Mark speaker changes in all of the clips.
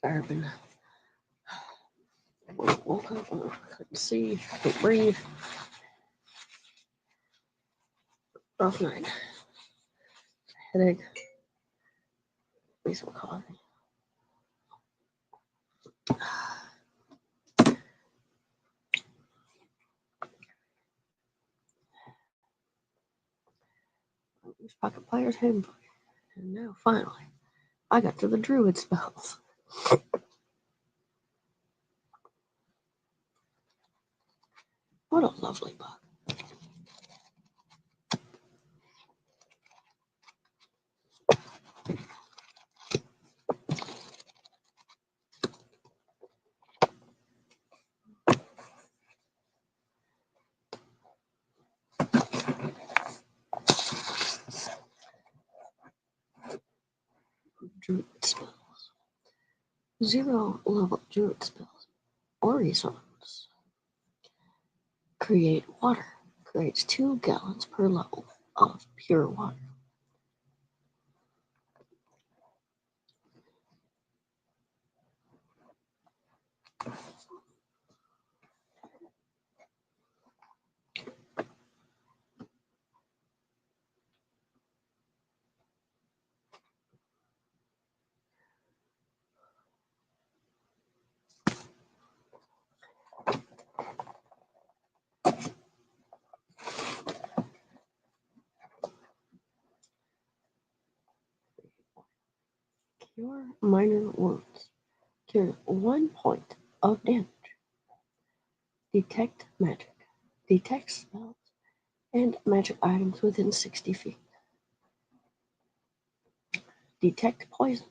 Speaker 1: Sorry, I've been woke up, couldn't see, couldn't breathe. Rough night. Headache. Need some coffee. Use Pocket Player's handbook. And now, finally, I got to the druid spells. What a lovely book. Druid spells. 0 level druid spells. Horizons. Create water. Creates 2 gallons per level of pure water. Cure minor wounds. Cure 1 point of damage. Detect magic. Detect spells and magic items within 60 feet. Detect poison.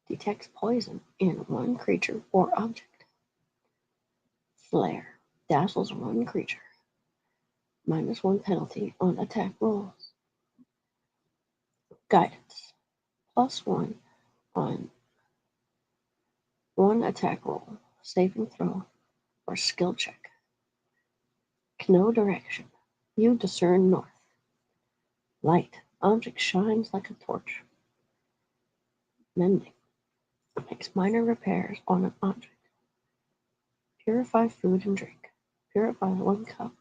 Speaker 1: Detects poison in 1 creature or object. Flare. Dazzles 1 creature. -1 penalty on attack rolls. Guidance. +1 on 1 attack roll, saving throw, or skill check. No direction. You discern north. Light. Object shines like a torch. Mending. Makes minor repairs on an object. Purify food and drink. Purify 1 cup.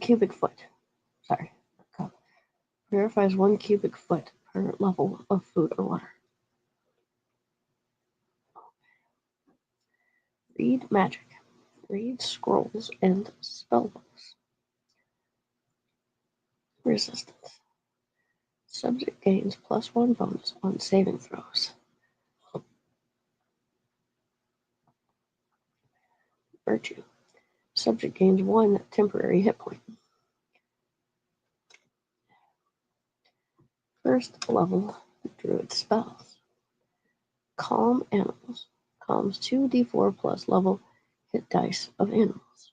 Speaker 1: Cubic foot. Sorry, cup. Purifies 1 cubic foot per level of food or water. Read magic. Read scrolls and spellbooks. Resistance. Subject gains +1 bonus on saving throws. Virtue. Subject gains 1 temporary hit point. First level druid spells. Calm animals. Calms 2d4 plus level hit dice of animals.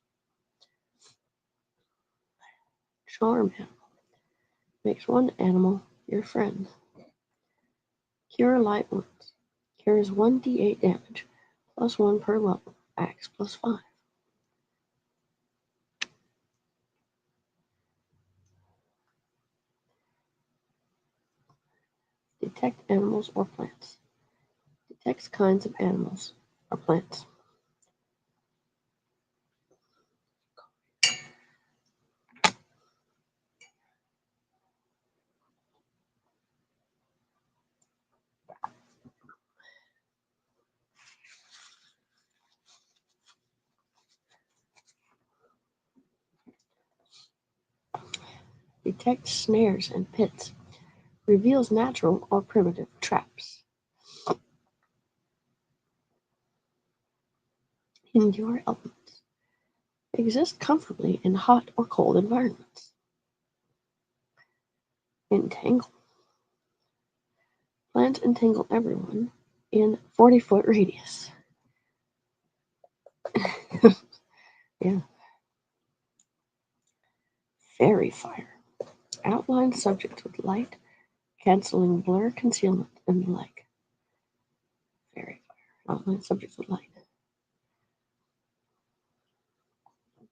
Speaker 1: Charm animal. Makes 1 animal your friend. Cure light wounds. Cures 1d8 damage, +1 per level. Axe +5. Detect animals or plants. Detects kinds of animals or plants. Detects snares and pits. Reveals natural or primitive traps. Endure elements. Exist comfortably in hot or cold environments. Entangle. Plant entangle everyone in 40-foot radius. Yeah. Fairy fire. Outline subjects with light, canceling blur, concealment, and the like. Fairy fire. Outline subjects with light.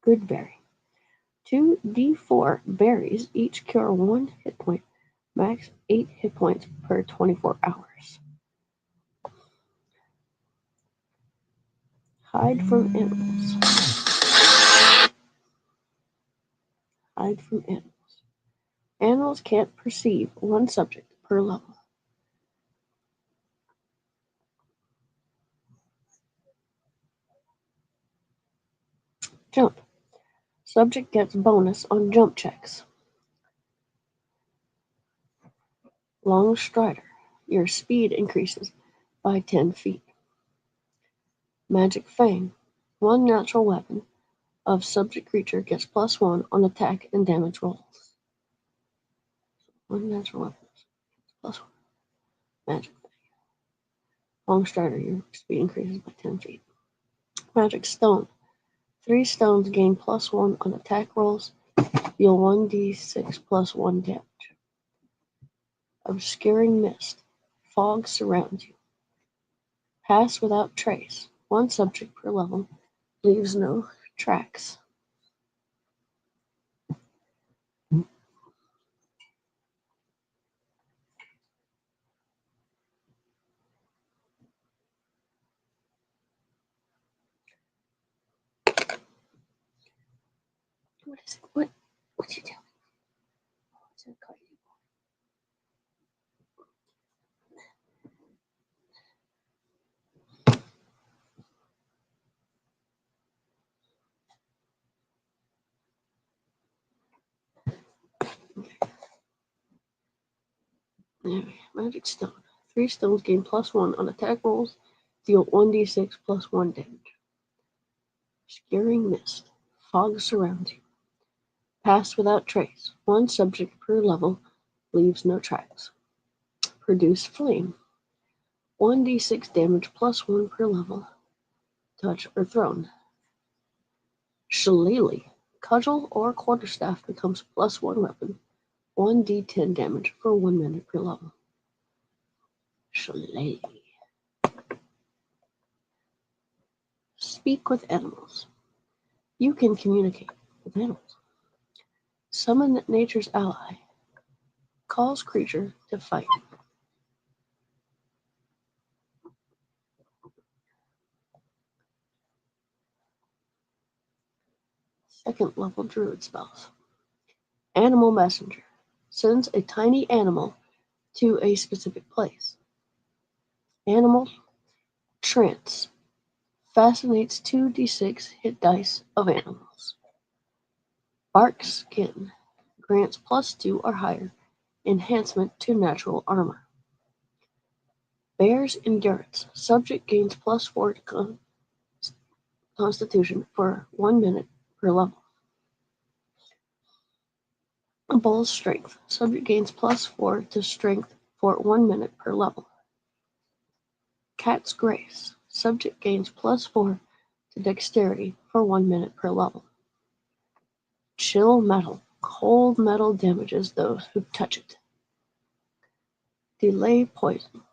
Speaker 1: Good berry. 2d4 berries each cure 1 hit point Max 8 hit points per 24 hours. Hide from animals. Hide from animals. Animals can't perceive one subject per level. Jump. Subject gets bonus on jump checks. Long strider. Your speed increases by 10 feet. Magic Fang. One natural weapon of subject creature gets +1 on attack and damage rolls. One natural weapon +1. Magic Fang. Long strider. Your speed increases by 10 feet. Magic Stone. 3 stones gain +1 on attack rolls. Deal 1d6 +1 damage. Obscuring Mist. Fog surrounds you. Pass without trace. One subject per level. Leaves no tracks. What is it? What's you doing? What's it called? Anyway, Magic Stone. 3 stones gain +1 on attack rolls. Deal 1d6 +1 damage. Obscuring Mist. Fog surrounds you. Pass without trace. One subject per level. Leaves no tracks. Produce Flame. 1d6 damage +1 per level. Touch or thrown. Shillelagh. Cudgel or quarterstaff becomes +1 weapon. 1d10 damage for 1 minute per level. Shillelagh. Speak with animals. You can communicate with animals. Summon nature's ally. Calls creature to fight. Second level druid spells. Animal messenger. Sends a tiny animal to a specific place. Animal trance. Fascinates 2d6 hit dice of animals. Bark skin. Grants +2 or higher enhancement to natural armor. Bear's endurance. Subject gains +4 to constitution for 1 minute per level. Bull's strength. Subject gains +4 to strength for 1 minute per level. Cat's grace. Subject gains +4 to dexterity for 1 minute per level. Chill metal. Cold metal damages those who touch it. Delay poison.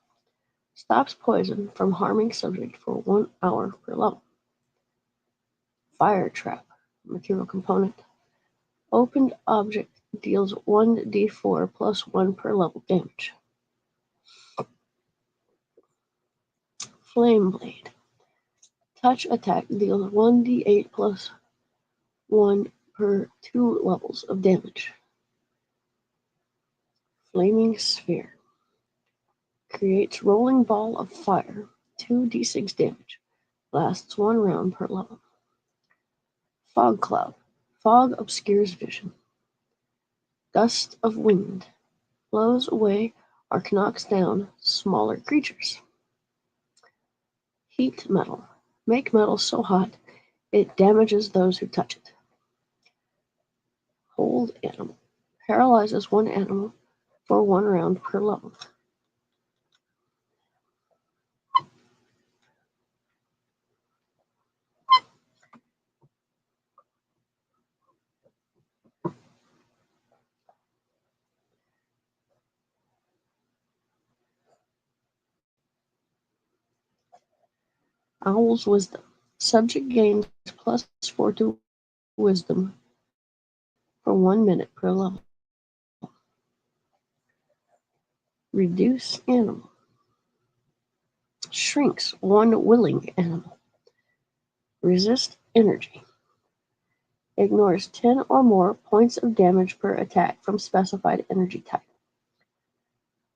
Speaker 1: Stops poison from harming subject for 1 hour per level. Fire trap. Material component. Opened object deals 1d4 +1 per level damage. Flame blade. Touch attack deals 1d8 +1 per 2 levels of damage. Flaming sphere. Creates rolling ball of fire, 2d6 damage. Lasts 1 round per level. Fog cloud. Fog obscures vision. Gust of wind. Blows away or knocks down smaller creatures. Heat metal. Make metal so hot it damages those who touch it. Hold animal. Paralyzes 1 animal for 1 round per level. Owl's wisdom. Subject gains +4 to wisdom for 1 minute per level. Reduce animal. Shrinks one willing animal. Resist energy. Ignores 10 or more points of damage per attack from specified energy type.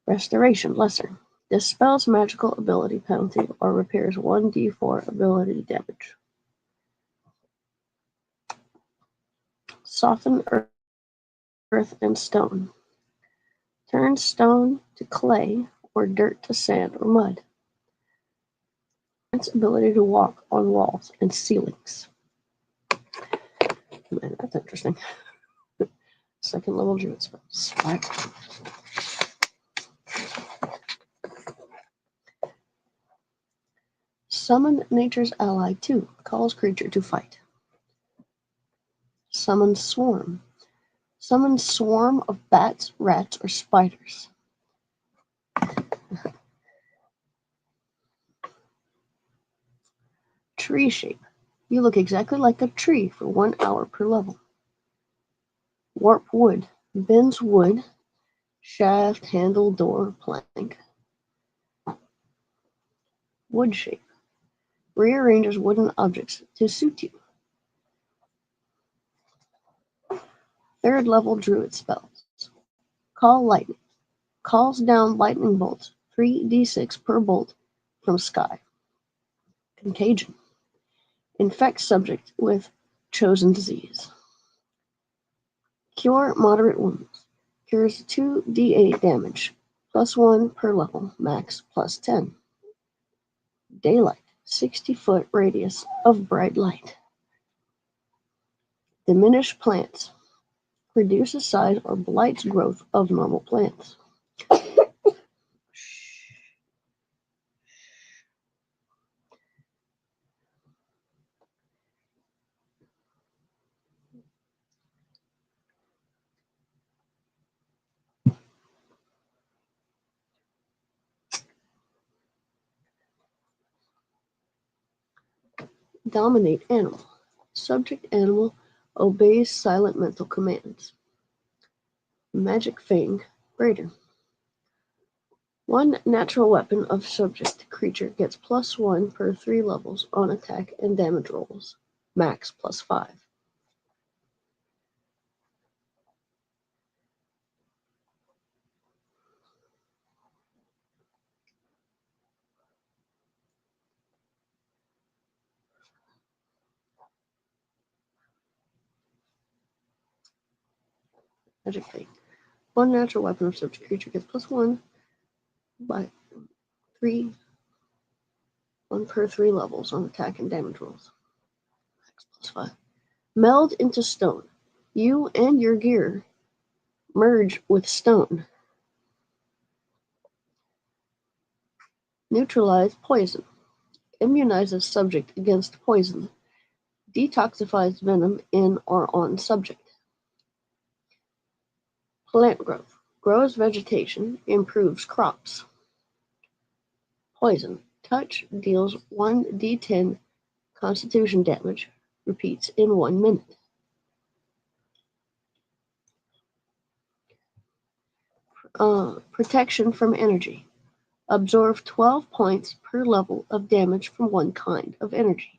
Speaker 1: Restoration, lesser. Dispels magical ability penalty or repairs 1d4 ability damage. Soften earth and stone. Turn stone to clay or dirt to sand or mud. Its ability to walk on walls and ceilings. Man, that's interesting. Second level druid spells. Right. Summon nature's ally 2. Calls creature to fight. Summon swarm. Summon swarm of bats, rats, or spiders. Tree shape. You look exactly like a tree for 1 hour per level. Warp wood. Bends wood, shaft, handle, door, plank. Wood shape. Rearranges wooden objects to suit you. Third level druid spells. Call lightning. Calls down lightning bolts, 3d6 per bolt from sky. Contagion. Infects subject with chosen disease. Cure moderate wounds. Cures 2d8 damage, +1 per level, max +10. Daylight. 60-foot radius of bright light. Diminish plants. Reduces size or blights growth of normal plants. Dominate animal. Subject animal obeys silent mental commands. Magic Fang, greater. One natural weapon of subject creature gets +1 per 3 levels on attack and damage rolls, max +5. Magic Fang. One natural weapon of subject creature gets +1 by 3, 1 per 3 levels on attack and damage rolls, max +5. Meld into stone. You and your gear merge with stone. Neutralize poison. Immunizes subject against poison. Detoxifies venom in or on subject. Plant growth. Grows vegetation, improves crops. Poison. Touch deals 1d10 constitution damage, repeats in 1 minute. Protection from energy. Absorb 12 points per level of damage from one kind of energy.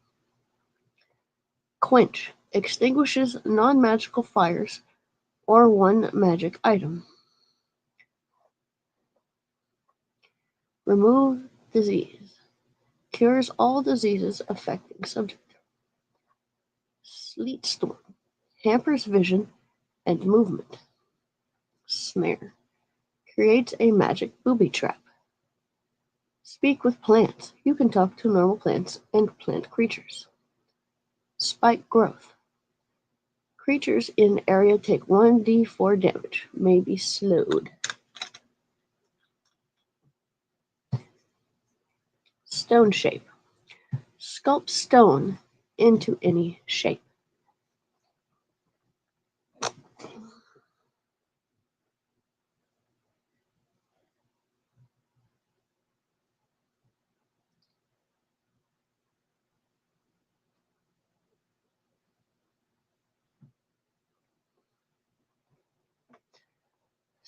Speaker 1: Quench. Extinguishes non-magical fires or one magic item. Remove disease. Cures all diseases affecting subject. Sleet storm. Hampers vision and movement. Snare. Creates a magic booby trap. Speak with plants. You can talk to normal plants and plant creatures. Spike growth. Creatures in area take 1d4 damage, may be slowed. Stone shape. Sculpt stone into any shape.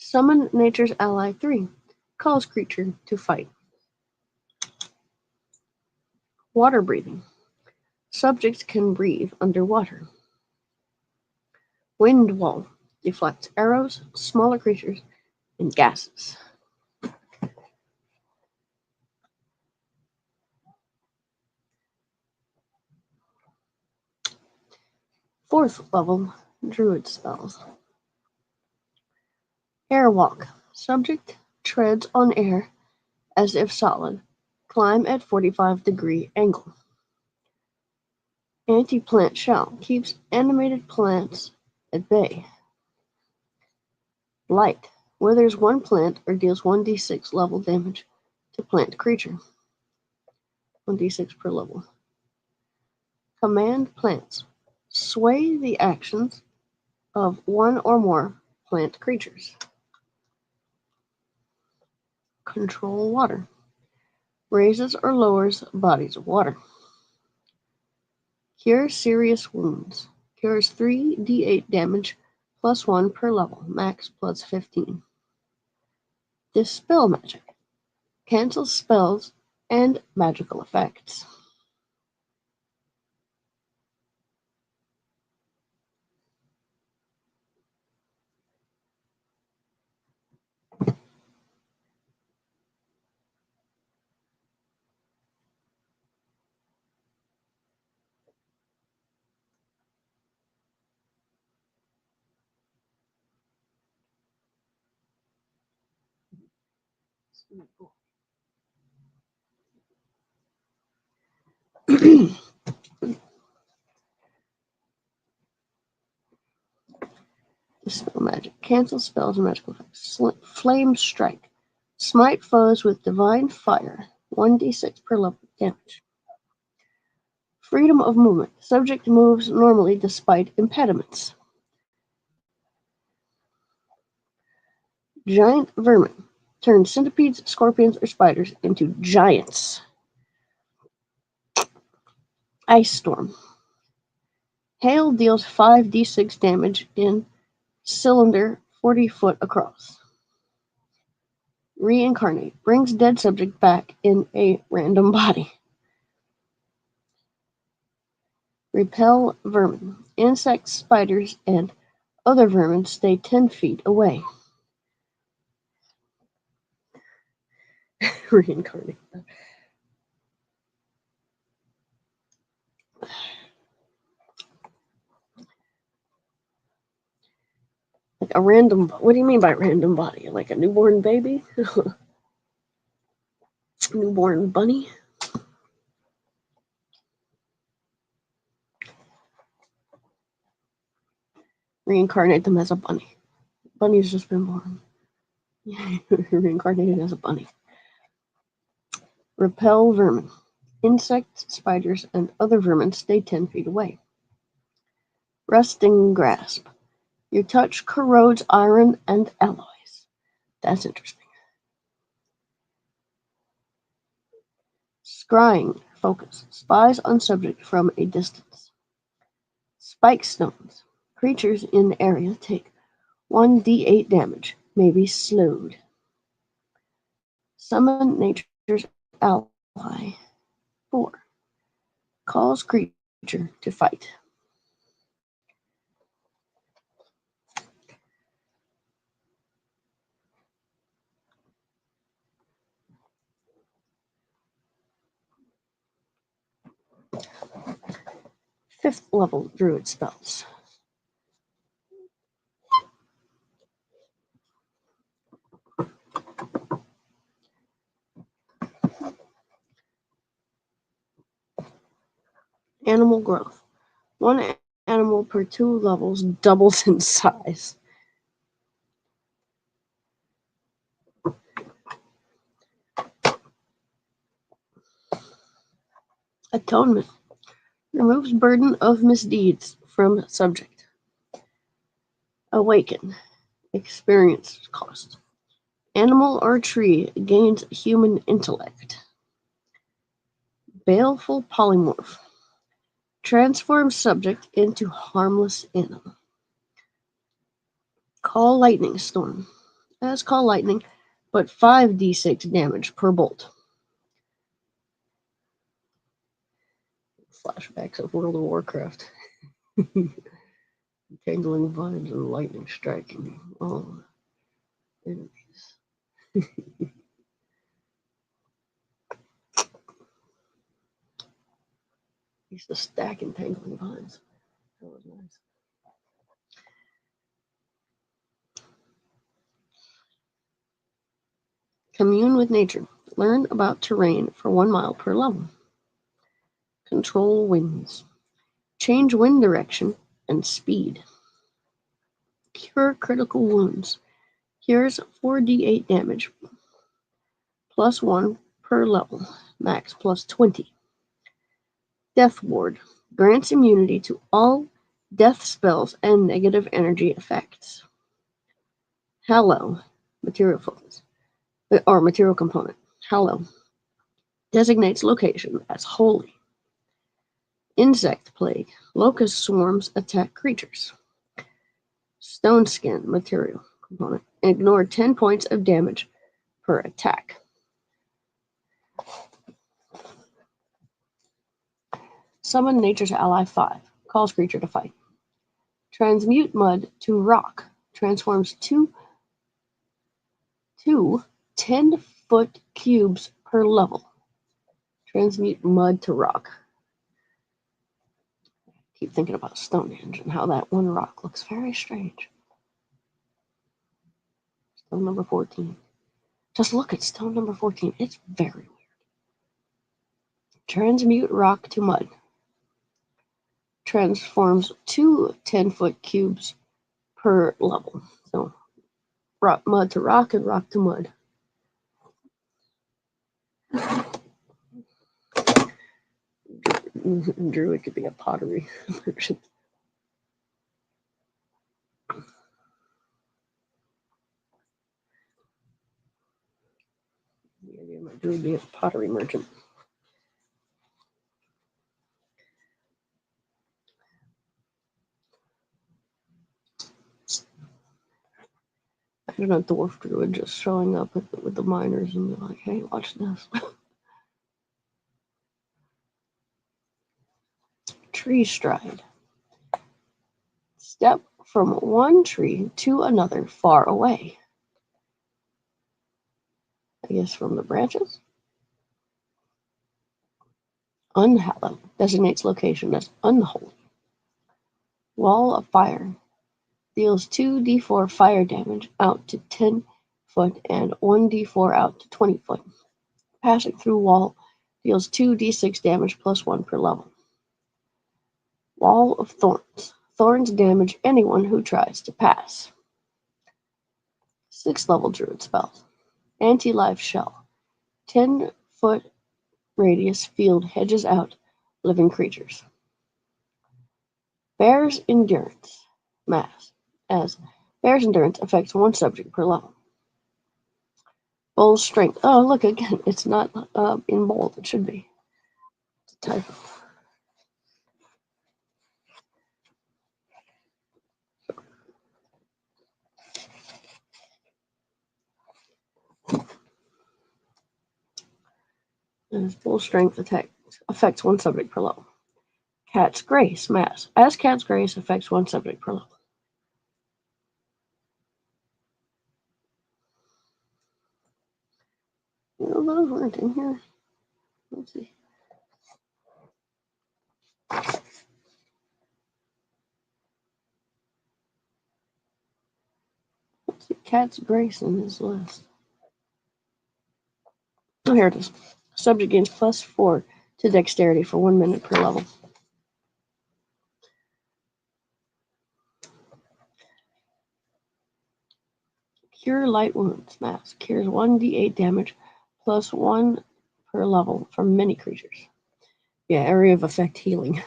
Speaker 1: Summon nature's ally 3. Calls creature to fight. Water breathing. Subject can breathe underwater. Wind wall. Deflects arrows, smaller creatures, and gases. Fourth level druid spells. Airwalk. Subject treads on air as if solid. Climb at 45-degree angle. Anti-plant shell. Keeps animated plants at bay. Blight. Withers one plant or deals 1d6 level damage to plant creature. 1d6 per level. Command plants. Sway the actions of one or more plant creatures. Control water. Raises or lowers bodies of water. Cure serious wounds. Cures 3d8 damage plus 1 per level, max plus 15. Dispel magic. Cancels spells and magical effects. Dispel magic. Cancel spells and magical effects. Flame strike. Smite foes with divine fire. 1d6 per level damage. Freedom of movement. Subject moves normally despite impediments. Giant vermin. Turn centipedes, scorpions, or spiders into giants. Ice storm. Hail deals 5d6 damage in cylinder 40 foot across. Reincarnate. Brings dead subject back in a random body. Repel vermin. Insects, spiders, and other vermin stay 10 feet away. Reincarnate. Like a random. What do you mean by random body? Like a newborn baby? Newborn bunny? Reincarnate them as a bunny. Bunny's just been born. Reincarnated as a bunny. Repel vermin. Insects, spiders, and other vermin stay 10 feet away. Rusting grasp. Your touch corrodes iron and alloys. That's interesting. Scrying focus. Spies on subject from a distance. Spike stones. Creatures in the area take 1d8 damage, may be slowed. Summon nature's ally. 4. Calls creature to fight. Fifth level druid spells. Animal growth. One animal per 2 levels doubles in size. Atonement. Removes burden of misdeeds from subject. Awaken. Experience cost. Animal or tree gains human intellect. Baleful polymorph. Transforms subject into harmless animal. Call lightning storm. As call lightning, but 5d6 damage per bolt. Flashbacks of World of Warcraft. Tangling vines and lightning striking all enemies. Used to stack entangling vines. That was nice. Commune with nature. Learn about terrain for 1 mile per level. Control winds. Change wind direction and speed. Cure critical wounds. Cures 4d8 damage. +1 per level. Max +20. Death Ward. Grants immunity to all death spells and negative energy effects. Hallow. Material focus. Or material component. Hallow. Designates location as holy. Insect plague. Locust swarms attack creatures. Stone skin material component. Ignore 10 points of damage per attack. Summon Nature's Ally 5. Calls creature to fight. Transmute mud to rock. Transforms two 10-foot cubes per level. Transmute mud to rock. Keep thinking about Stonehenge and how that one rock looks very strange. Stone number 14. Just look at stone number 14. It's very weird. Transmute rock to mud. Transforms two 10-foot cubes per level. So mud to rock and rock to mud. Druid could be a pottery merchant. The idea of Druid be a pottery merchant. I don't know, dwarf druid just showing up with the miners and be like, hey, watch this. Tree stride. Step from one tree to another far away. I guess from the branches. Unhallowed. Designates location as unholy. Wall of fire. Deals 2d4 fire damage out to 10 foot and 1d4 out to 20 foot. Passing through wall deals 2d6 damage +1 per level. Wall of thorns. Thorns damage anyone who tries to pass. 6th level druid spells. Anti-life shell. 10-foot radius field hedges out living creatures. Bear's endurance. Mass. As bear's endurance affects one subject per level. Bull's strength. Oh, look again. It's not in bold. It should be. It's a typo. As bull strength affects one subject per level. Cat's grace. Mass. As cat's grace affects one subject per level. Those weren't in here. Let's see. Let's see. Cat's grace in this list. Oh, here it is. Subject gains +4 to dexterity for 1 minute per level. Cure light wounds. Mass. Cures 1d8 damage +1 per level from many creatures. Yeah, area of effect healing.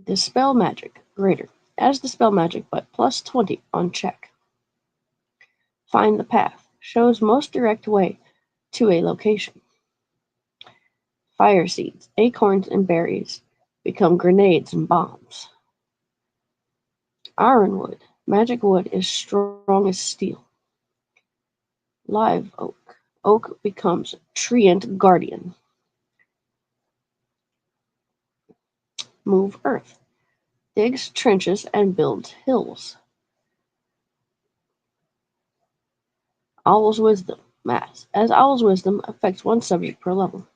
Speaker 1: Dispel magic. Greater. As dispel magic, but +20 on check. Find the path. Shows most direct way to a location. Fire seeds. Acorns and berries become grenades and bombs. Ironwood. Magic wood is strong as steel. Live oak. Oak becomes treant guardian. Move earth. Digs trenches and builds hills. Owl's wisdom. Mass. As Owl's wisdom affects one subject per level.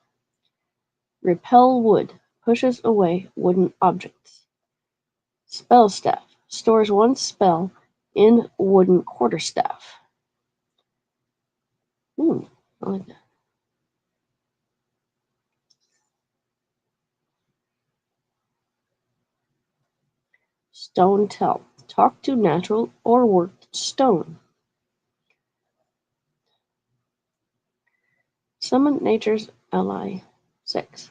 Speaker 1: Repel wood. Pushes away wooden objects. Spell staff. Stores one spell in wooden quarterstaff. I like that. Stone tell. Talk to natural or worked stone. Summon nature's ally. 6.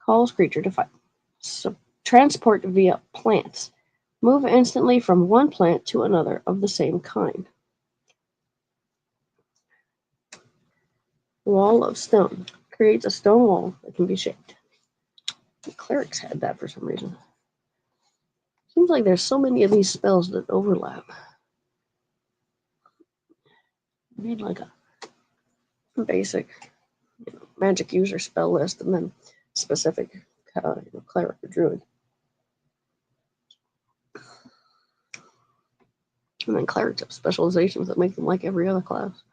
Speaker 1: Calls creature to fight. Transport via plants. Move instantly from one plant to another of the same kind. Wall of stone. Creates a stone wall that can be shaped. The clerics had that for some reason. Seems like there's so many of these spells that overlap. You need like a basic magic user spell list and then specific cleric or druid. And then clerics have specializations that make them like every other class.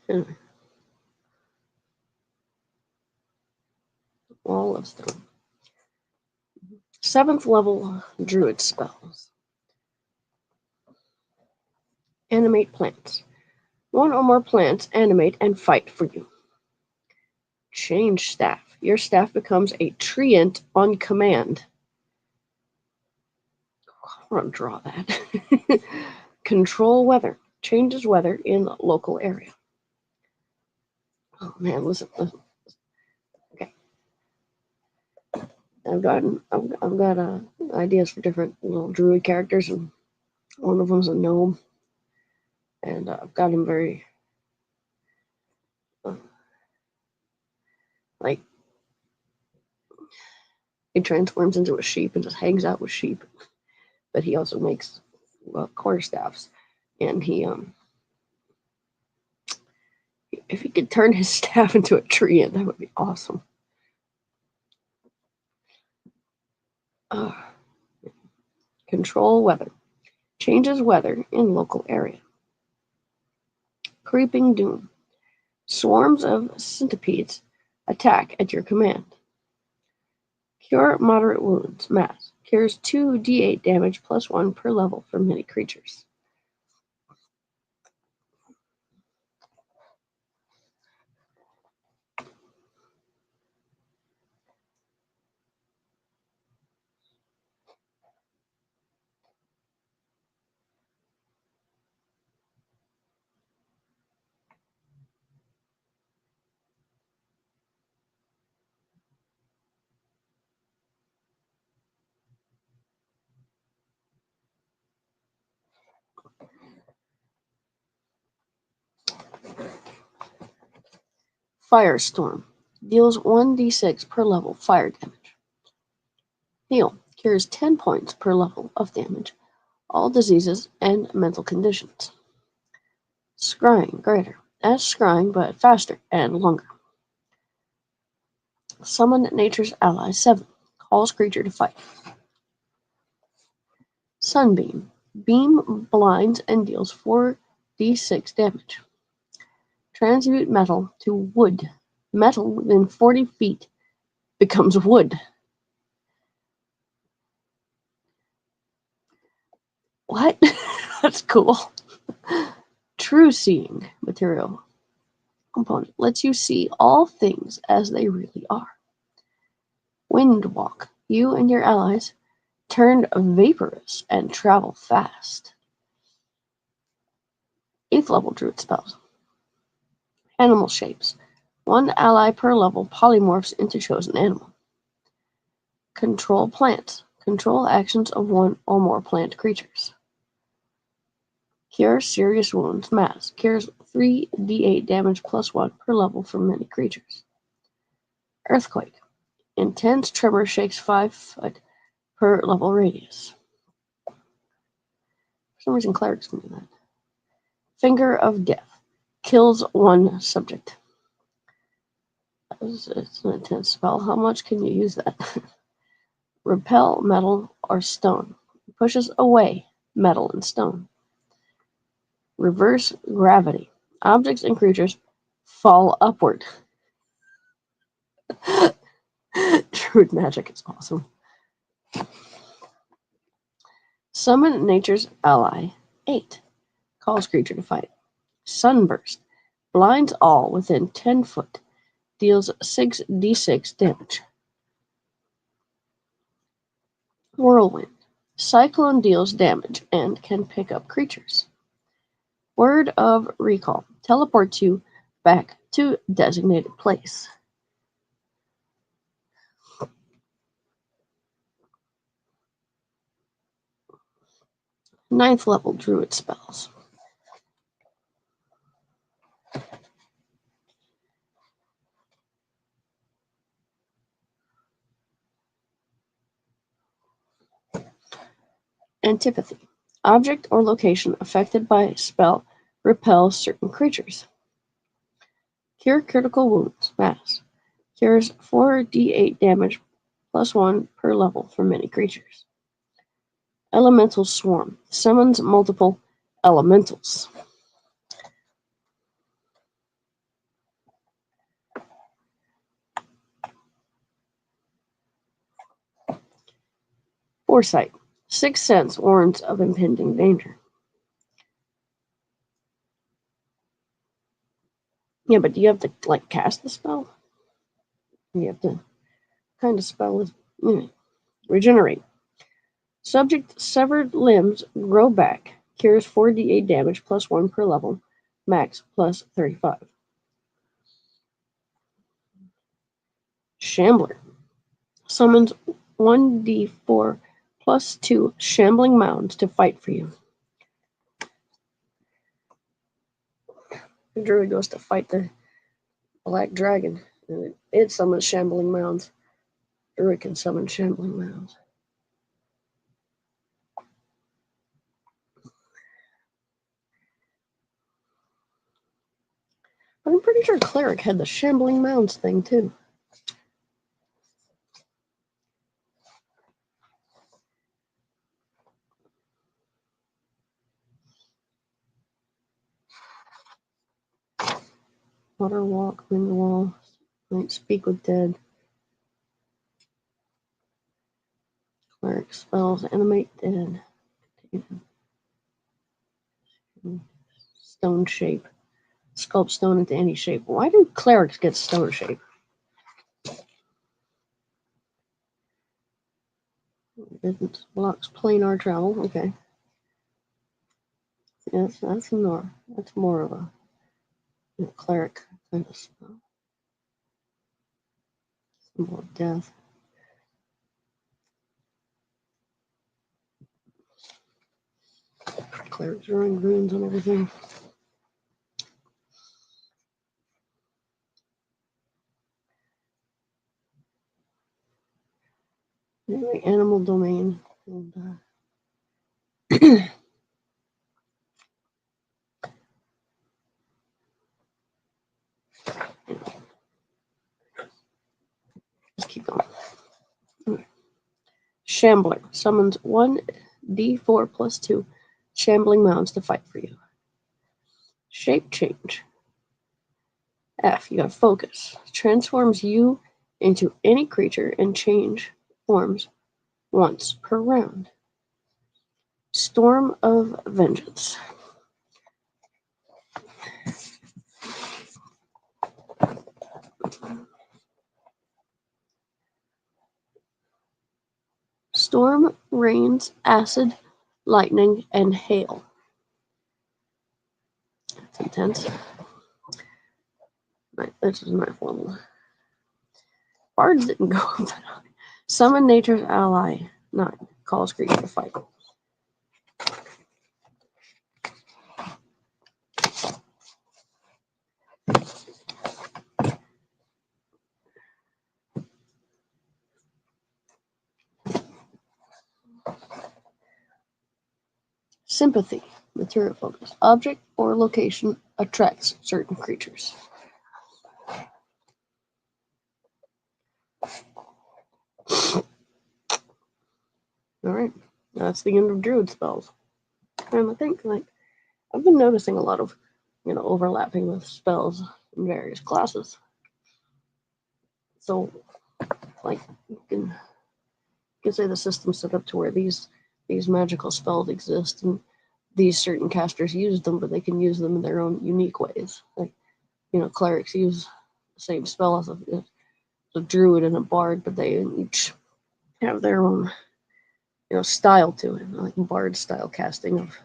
Speaker 1: Anyway. Wall of stone. 7th level druid spells. Animate plants. One or more plants animate and fight for you. Change staff. Your staff becomes a treant on command. I want to draw that. Control weather. Changes weather in local area. Oh man, listen. Okay. I've got ideas for different little druid characters, and one of them's a gnome, and I've got him very like he transforms into a sheep and just hangs out with sheep, but he also makes quarterstaffs, and if he could turn his staff into a tree, that would be awesome. Control weather. Changes weather in local area. Creeping doom. Swarms of centipedes attack at your command. Cure moderate wounds. Mass. Cures 2d8 damage plus 1 per level for many creatures. Firestorm. Deals 1d6 per level fire damage. Heal. Cures 10 points per level of damage. All diseases and mental conditions. Scrying. Greater. As scrying, but faster and longer. Summon nature's ally. 7. Calls creature to fight. Sunbeam. Beam blinds and deals 4d6 damage. Transmute metal to wood. Metal within 40 feet becomes wood. What? That's cool. True seeing material component lets you see all things as they really are. Wind walk. You and your allies turn vaporous and travel fast. 8th level druid spells. Animal shapes. One ally per level polymorphs into chosen animal. Control plants. Control actions of one or more plant creatures. Cure serious wounds. Mass. Cures 3d8 damage plus 1 per level for many creatures. Earthquake. Intense tremor shakes 5 foot per level radius. For some reason, clerics can do that. Finger of Death. Kills 1 subject. It's an intense spell. How much can you use that? Repel metal or stone. Pushes away metal and stone. Reverse gravity. Objects and creatures fall upward. Druid magic is awesome. Summon nature's ally. 8. Calls creature to fight. Sunburst. Blinds all within 10 foot. Deals 6d6 damage. Whirlwind. Cyclone deals damage and can pick up creatures. Word of Recall. Teleports you back to designated place. Ninth level druid spells. Antipathy. Object or location affected by spell repels certain creatures. Cure critical wounds. Mass. Cures 4d8 damage plus 1 per level for many creatures. Elemental Swarm. Summons multiple elementals. Foresight. Sixth Sense warns of impending danger. Yeah, but do you have to, cast the spell? You have to kind of spell is regenerate. Subject severed limbs grow back. Cures 4d8 damage plus 1 per level. Max plus 35. Shambler. Summons 1d4 plus 2 shambling mounds to fight for you. The druid goes to fight the black dragon, and it summons shambling mounds. Druid can summon shambling mounds. But I'm pretty sure cleric had the shambling mounds thing too. Water walk, wind wall, might speak with dead. Cleric spells animate dead. Stone shape. Sculpt stone into any shape. Why do clerics get stone shape? It blocks planar travel. Okay. Yes, that's more of a cleric kind of spell. Symbol of death. Clerics drawing runes and everything. Anyway, animal domain. And, let's keep going. Shambler summons 1d4 plus 2 shambling mounds to fight for you. Shape change. F, you have focus. Transforms you into any creature and change forms once per round. Storm of Vengeance. Storm rains acid, lightning, and hail. That's intense. Right, this is my level. Bards didn't go up that high. Summon nature's ally. 9. Calls creature to fight. Sympathy, material focus. Object or location attracts certain creatures. Alright, that's the end of druid spells. And I think, like, I've been noticing a lot of, overlapping with spells in various classes. So, like, you can say the system's set up to where these magical spells exist, and these certain casters use them, but they can use them in their own unique ways. Like, clerics use the same spell as a druid and a bard, but they each have their own, style to it. Like bard style casting of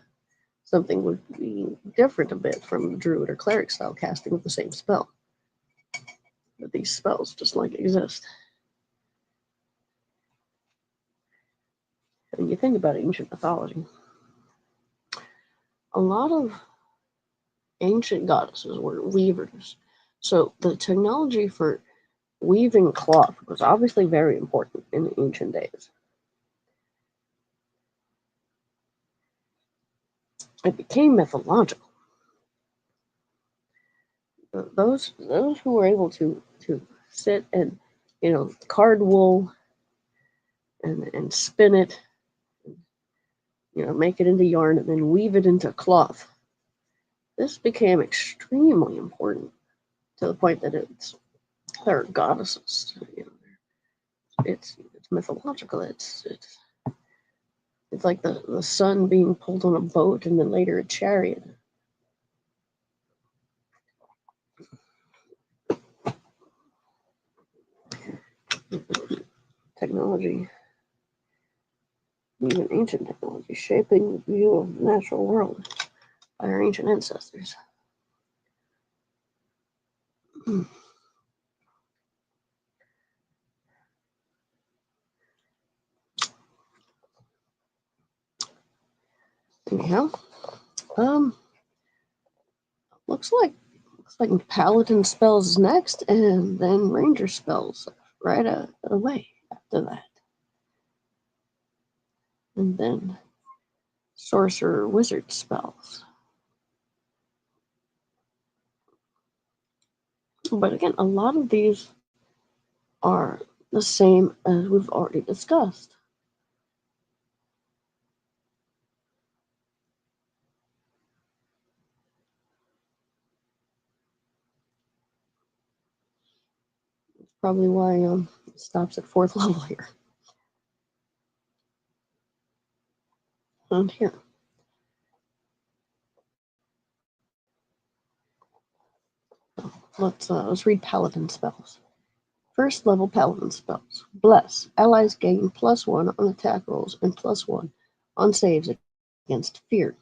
Speaker 1: something would be different a bit from druid or cleric style casting of the same spell. But these spells just exist. And you think about ancient mythology, a lot of ancient goddesses were weavers. So the technology for weaving cloth was obviously very important in the ancient days. It became mythological. Those who were able to sit and card wool and spin it, make it into yarn and then weave it into cloth. This became extremely important to the point that they're goddesses. It's mythological. It's like the sun being pulled on a boat and then later a chariot. Technology, even ancient technology, shaping the view of the natural world by our ancient ancestors. Anyhow, looks like paladin spells next, and then ranger spells right away after that, and then sorcerer wizard spells. But again, a lot of these are the same as we've already discussed. That's probably why it stops at 4th level here. And here. Let's read paladin spells. 1st level paladin spells. Bless. Allies gain +1 on attack rolls and +1 on saves against fear.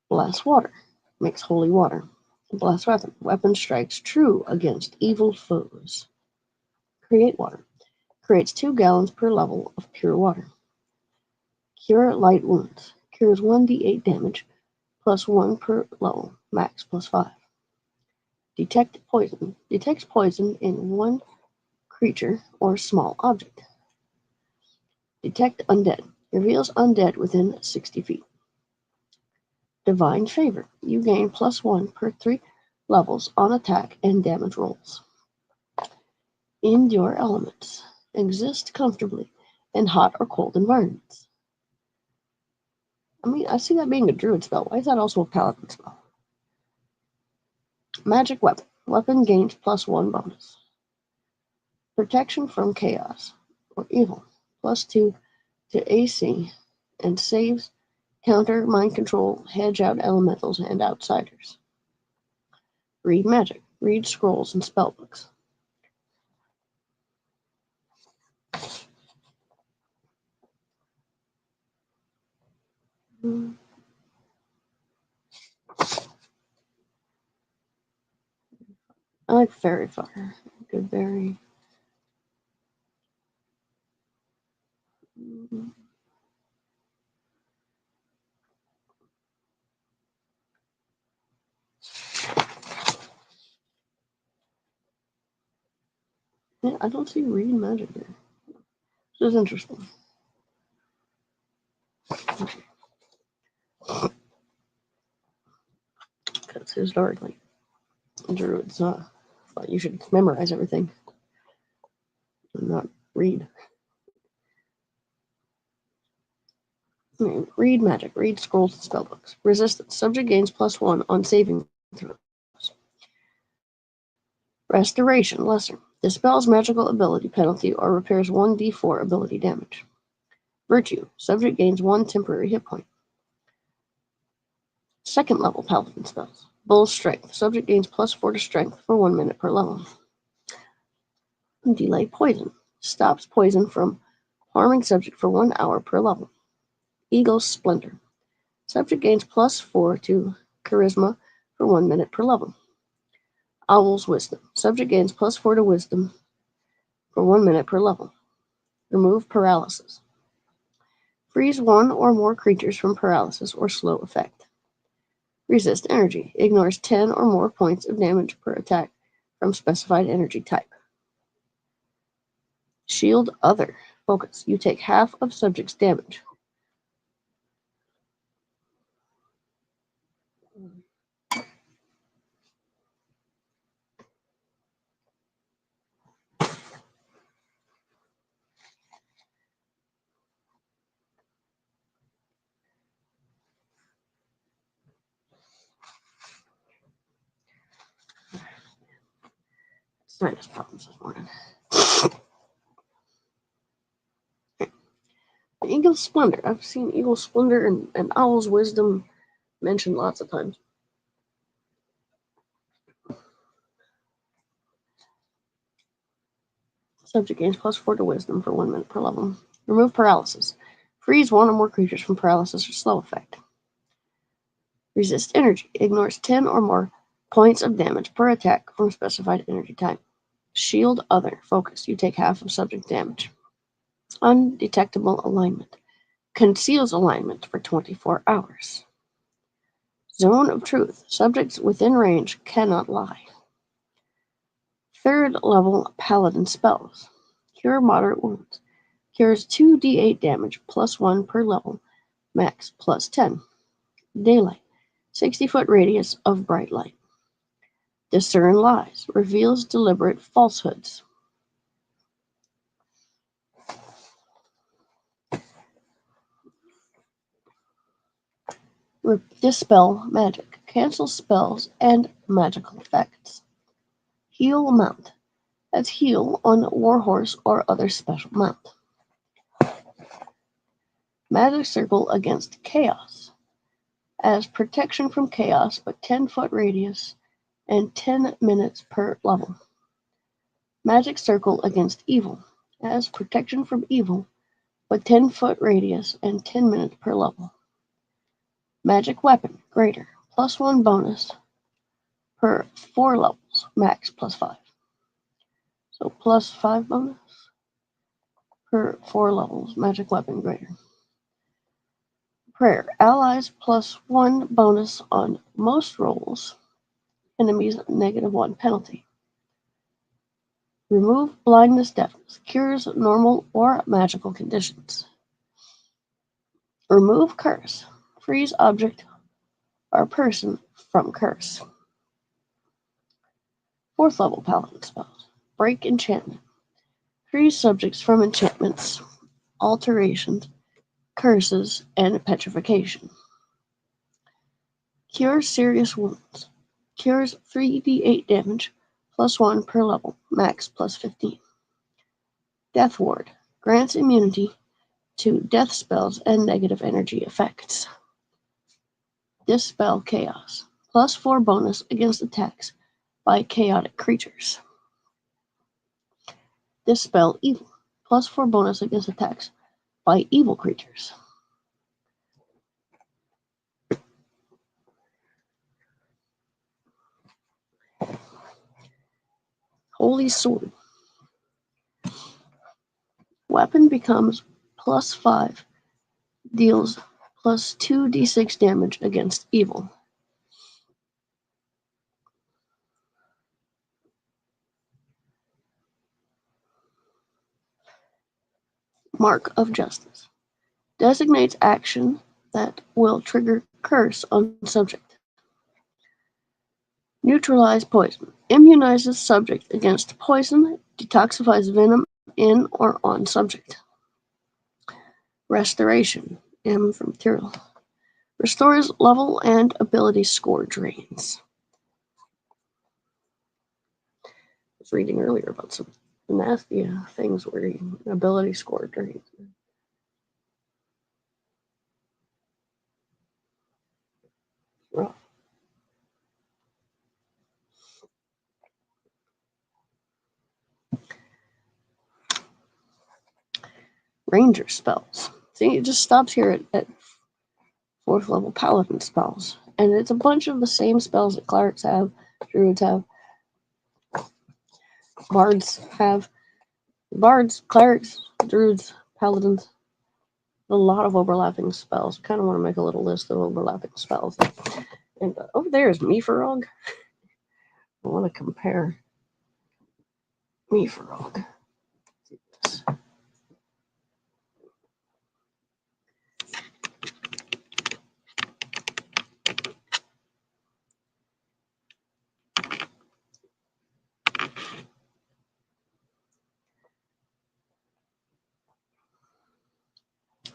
Speaker 1: Blast water. Makes holy water. Blast weapon. Weapon strikes true against evil foes. Create water. Creates 2 gallons per level of pure water. Cure light wounds. Cures 1d8 damage +1 per level. Max +5. Detect poison. Detects poison in 1 creature or small object. Detect undead. Reveals undead within 60 feet. Divine favor. You gain +1 per 3 levels on attack and damage rolls. Endure elements. Exist comfortably in hot or cold environments. I mean, I see that being a druid spell. Why is that also a paladin spell? Magic weapon. Weapon gains +1 bonus. Protection from chaos or evil. +2 to AC and saves. Counter mind control. Hedge out elementals and outsiders. Read magic. Read scrolls and spellbooks. I like fairy fire. Good berry. Yeah, I don't see read magic here. This is interesting. notes historically. Drew, it's not. You should memorize everything and not read. Read magic. Read scrolls and spellbooks. Resistance. Subject gains +1 on saving throws. Restoration. Lesser. Dispels magical ability penalty or repairs 1d4 ability damage. Virtue. Subject gains 1 temporary hit point. Second level paladin spells. Bull's Strength. Subject gains +4 to strength for 1 minute per level. Delay Poison. Stops poison from harming subject for 1 hour per level. Eagle's Splendor. Subject gains +4 to charisma for 1 minute per level. Owl's Wisdom. Subject gains +4 to wisdom for 1 minute per level. Remove paralysis. Freeze 1 or more creatures from paralysis or slow effect. Resist energy. Ignores 10 or more points of damage per attack from specified energy type. Shield Other. Focus. You take half of subject's damage. Sinus problems this morning. Eagle's Splendor. I've seen Eagle's Splendor and Owl's Wisdom mentioned lots of times. Subject gains +4 to wisdom for 1 minute per level. Remove paralysis. Freeze 1 or more creatures from paralysis or slow effect. Resist energy. Ignores 10 or more points of damage per attack from specified energy type. Shield Other. Focus. You take half of subject damage. Undetectable Alignment. Conceals alignment for 24 hours. Zone of Truth. Subjects within range cannot lie. Third level Paladin spells. Cure Moderate Wounds. Cures 2d8 damage +1 per level. Max +10. Daylight. 60-foot radius of bright light. Discern Lies. Reveals deliberate falsehoods. Dispel Magic. Cancel spells and magical effects. Heal Mount. That's heal on Warhorse or other special mount. Magic Circle against Chaos. As protection from chaos, but 10-foot radius and 10 minutes per level. Magic Circle against Evil. As protection from evil, but 10-foot radius and 10 minutes per level. Magic Weapon. Greater. +1 bonus per 4 levels. Max +5. So +5 bonus per 4 levels. Magic Weapon Greater. Prayer. Allies +1 bonus on most rolls. Enemies -1 penalty. Remove blindness, deafness. Cures normal or magical conditions. Remove curse. Freeze object or person from curse. 4th level Paladin spells. Break enchantment. Freeze subjects from enchantments, alterations, curses, and petrification. Cure serious wounds. Cures 3d8 damage +1 per level. Max +15. Death Ward. Grants immunity to death spells and negative energy effects. Dispel Chaos. +4 bonus against attacks by chaotic creatures. Dispel Evil. +4 bonus against attacks by evil creatures. Holy Sword. Weapon becomes +5, deals +2d6 damage against evil. Mark of Justice. Designates action that will trigger curse on subject. Neutralize poison. Immunizes subject against poison. Detoxifies venom in or on subject. Restoration. M for material. Restores level and ability score drains. I was reading earlier about some nasty things where ability score drains. Rough. Ranger spells. See, it just stops here at 4th level paladin spells. And it's a bunch of the same spells that clerics have, druids have, bards have. Bards, clerics, druids, paladins. A lot of overlapping spells. Kind of want to make a little list of overlapping spells. And over there is Meefarog. I want to compare Meefarog.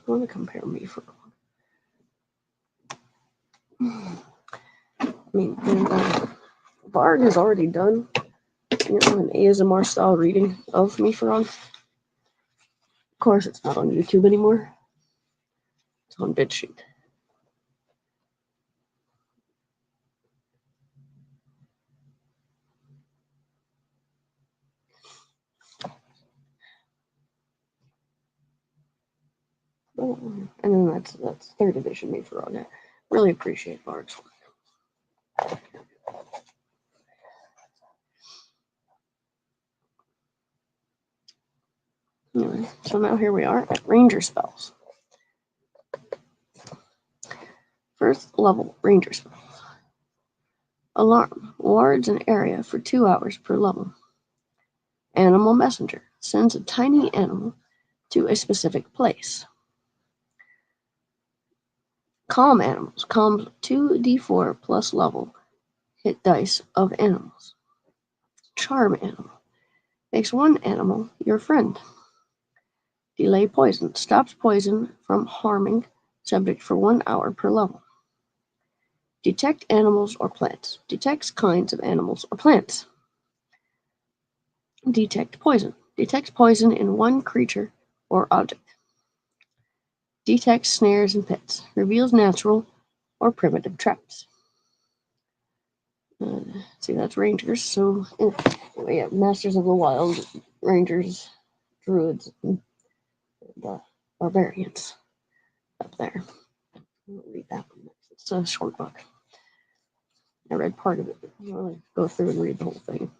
Speaker 1: I want to compare Meefarog. I mean, Bard has already done an ASMR style reading of Meefarog. Of course, it's not on YouTube anymore. It's on BitChute. And then that's 3rd edition Meefarog. I really appreciate Bard's work. Anyway, so now here we are at Ranger spells. 1st level Ranger spells. Alarm. Wards an area for 2 hours per level. Animal Messenger. Sends a tiny animal to a specific place. Calm animals. Calms 2d4 plus level hit dice of animals. Charm animal. Makes one animal your friend. Delay poison. Stops poison from harming subject for 1 hour per level. Detect animals or plants. Detects kinds of animals or plants. Detect poison. Detects poison in one creature or object. Detects snares and pits. Reveals natural or primitive traps. See, that's Rangers. So we have Masters of the Wild, Rangers, Druids, and Barbarians up there. I'll read that one next. It's a short book. I read part of it. I'll really go through and read the whole thing.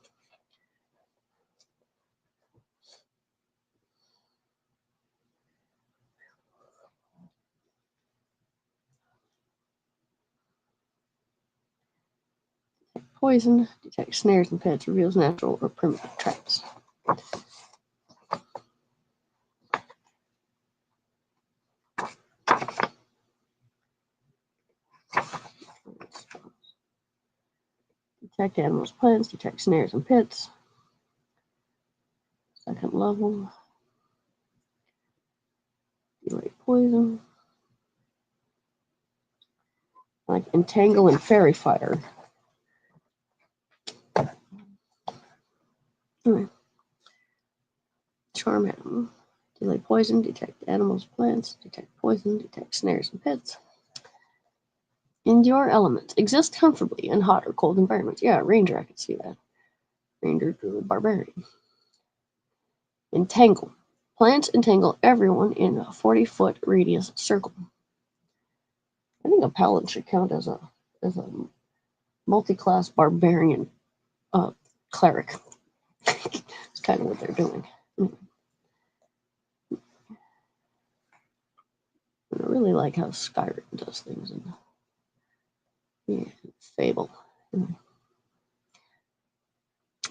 Speaker 1: Poison, detects snares and pits, reveals natural or primitive traps. Detect animals, plants, detect snares and pits. 2nd level. Delay poison. Like Entangle and Fairy Fire. Anyway. Charm animal. Delay poison, detect animals, plants, detect poison, detect snares and pits. Endure elements. Exist comfortably in hot or cold environments. Yeah, Ranger, I can see that. Ranger, Druid, Barbarian. Entangle. Plants entangle everyone in a 40-foot radius circle. I think a paladin should count as a multi-class barbarian cleric. It's kind of what they're doing. I really like how Skyrim does things in Fable.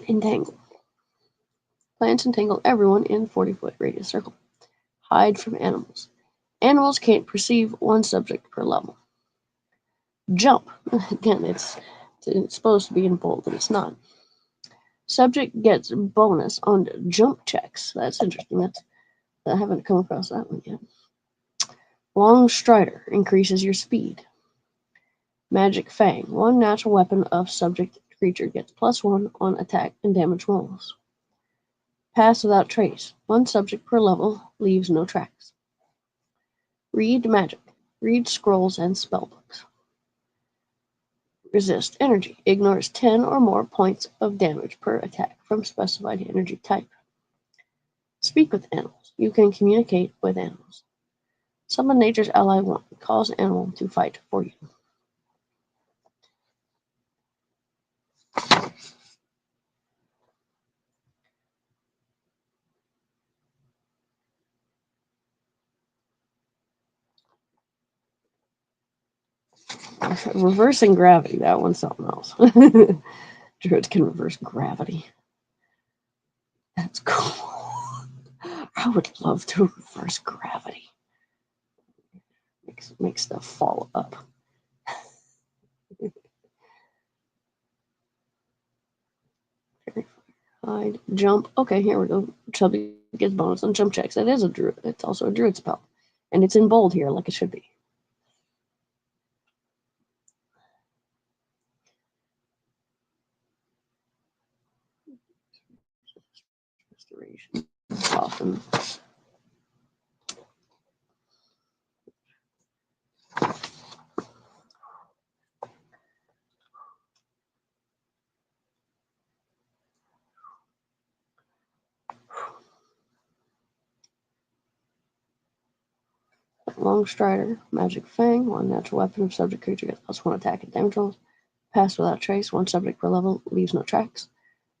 Speaker 1: Entangle. Plants entangle everyone in 40-foot radius circle. Hide from animals. Animals can't perceive one subject per level. Jump. Again, it's It's supposed to be in bold, but it's not. Subject gets bonus on jump checks. That's interesting. I haven't come across that one yet. Long Strider increases your speed. Magic Fang. One natural weapon of subject creature gets +1 on attack and damage rolls. Pass without trace. One subject per level leaves no tracks. Read magic. Read scrolls and spellbooks. Resist energy. Ignores 10 or more points of damage per attack from specified energy type. Speak with animals. You can communicate with animals. Summon nature's ally 1. Cause animal to fight for you. Reversing gravity. That one's something else. Druids can reverse gravity. That's cool. I would love to reverse gravity. Make stuff fall up. Hide, jump. Okay, here we go. Chubby gets bonus on jump checks. That is a druid. It's also a druid spell. And it's in bold here, like it should be. Restoration. Soften. Long Strider, Magic Fang, one natural weapon of subject creature gets +1 attack and damage rolls. Pass without trace, one subject per level, leaves no tracks.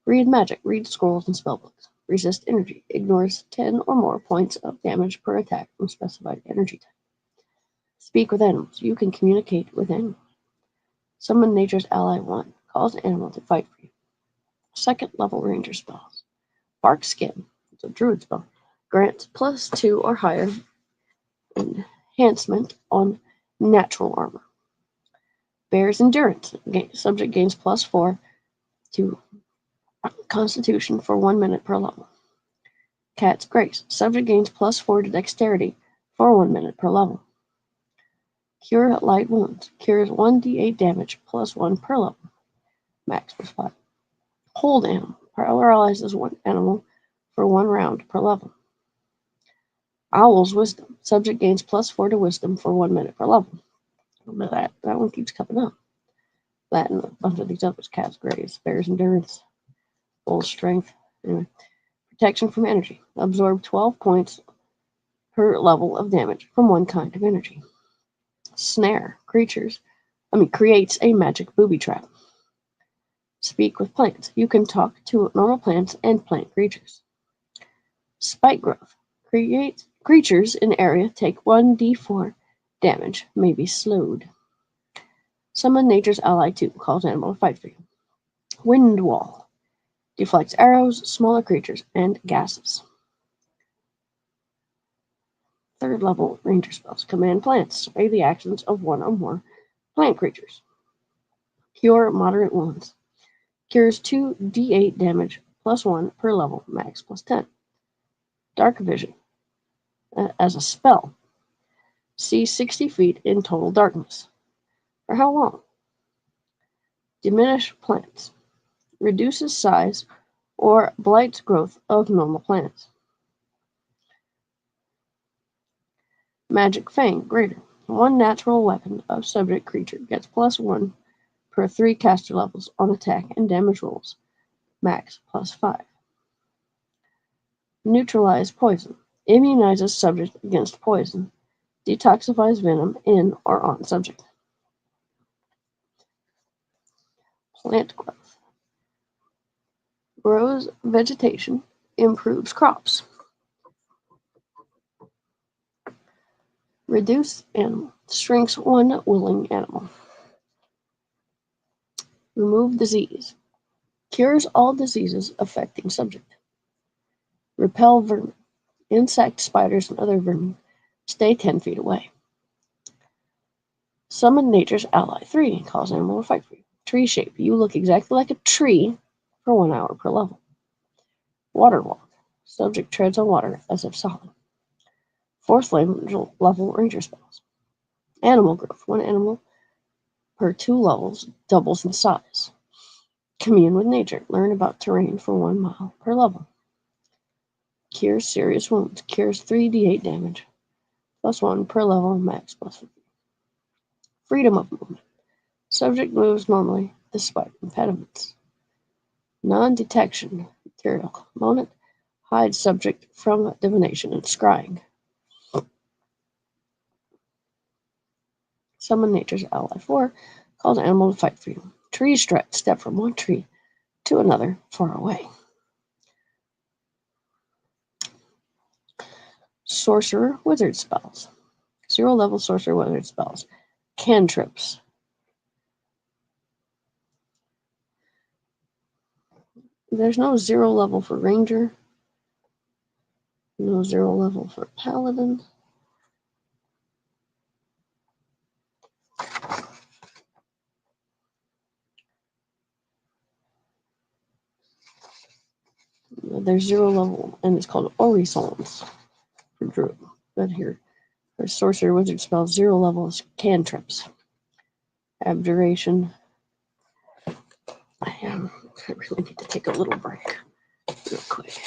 Speaker 1: Read magic, read scrolls and spellbooks. Resist energy, ignores 10 or more points of damage per attack from specified energy type. Speak with animals, you can communicate with animals. Summon nature's ally 1, cause an animal to fight for you. Second level ranger spells. Bark Skin, it's a druid spell, grants +2 or higher enhancement on natural armor. Bear's Endurance. Subject gains +4 to Constitution for 1 minute per level. Cat's Grace. Subject gains +4 to Dexterity for 1 minute per level. Cure Light Wounds. Cures 1d8 damage +1 per level. Max +5. Hold Animal. Paralyzes one animal for 1 round per level. Owl's Wisdom. Subject gains +4 to Wisdom for 1 minute per level. But that one keeps coming up. That and a bunch of these others. Cat's Grace, Bear's Endurance, Bull's Strength. Anyway. Protection from energy. Absorb 12 points per level of damage from one kind of energy. Snare. Creates a magic booby trap. Speak with plants. You can talk to normal plants and plant creatures. Spike Growth. Creatures in area take 1d4 damage, may be slowed. Summon nature's ally 2, calls animal to fight for you. Wind Wall. Deflects arrows, smaller creatures, and gases. Third level ranger spells. Command plants. Sway the actions of one or more plant creatures. Cure moderate wounds. Cures 2d8 damage +1 per level, max +10. Dark Vision. As a spell. See 60 feet in total darkness. For how long? Diminish plants. Reduces size or blights growth of normal plants. Magic Fang. Greater. One natural weapon of subject creature gets +1 per 3 caster levels on attack and damage rolls. Max +5. Neutralize Poison. Immunizes subject against poison. Detoxifies venom in or on subject. Plant growth. Grows vegetation. Improves crops. Reduce animal. Shrinks one willing animal. Remove disease. Cures all diseases affecting subject. Repel vermin. Insects, spiders, and other vermin stay 10 feet away. Summon nature's ally 3, calls animal to fight for you. Tree shape. You look exactly like a tree for 1 hour per level. Water walk. Subject treads on water as if solid. 4th level ranger spells. Animal growth. 1 animal per 2 levels doubles in size. Commune with nature. Learn about terrain for 1 mile per level. Cures serious wounds. Cures 3d8 damage. +1 per level, max +50. Freedom of movement. Subject moves normally despite impediments. Non-detection. Material component. Hides subject from divination and scrying. Summon nature's ally 4. Calls animal to fight for you. Tree stretch. Step from one tree to another far away. Sorcerer wizard spells. 0 level sorcerer wizard spells. Cantrips. There's no 0 level for ranger. No 0 level for paladin. There's 0 level, and it's called Orisons for druid. But here, for sorcerer wizard spells, 0 levels cantrips. Abjuration. I really need to take a little break real quick.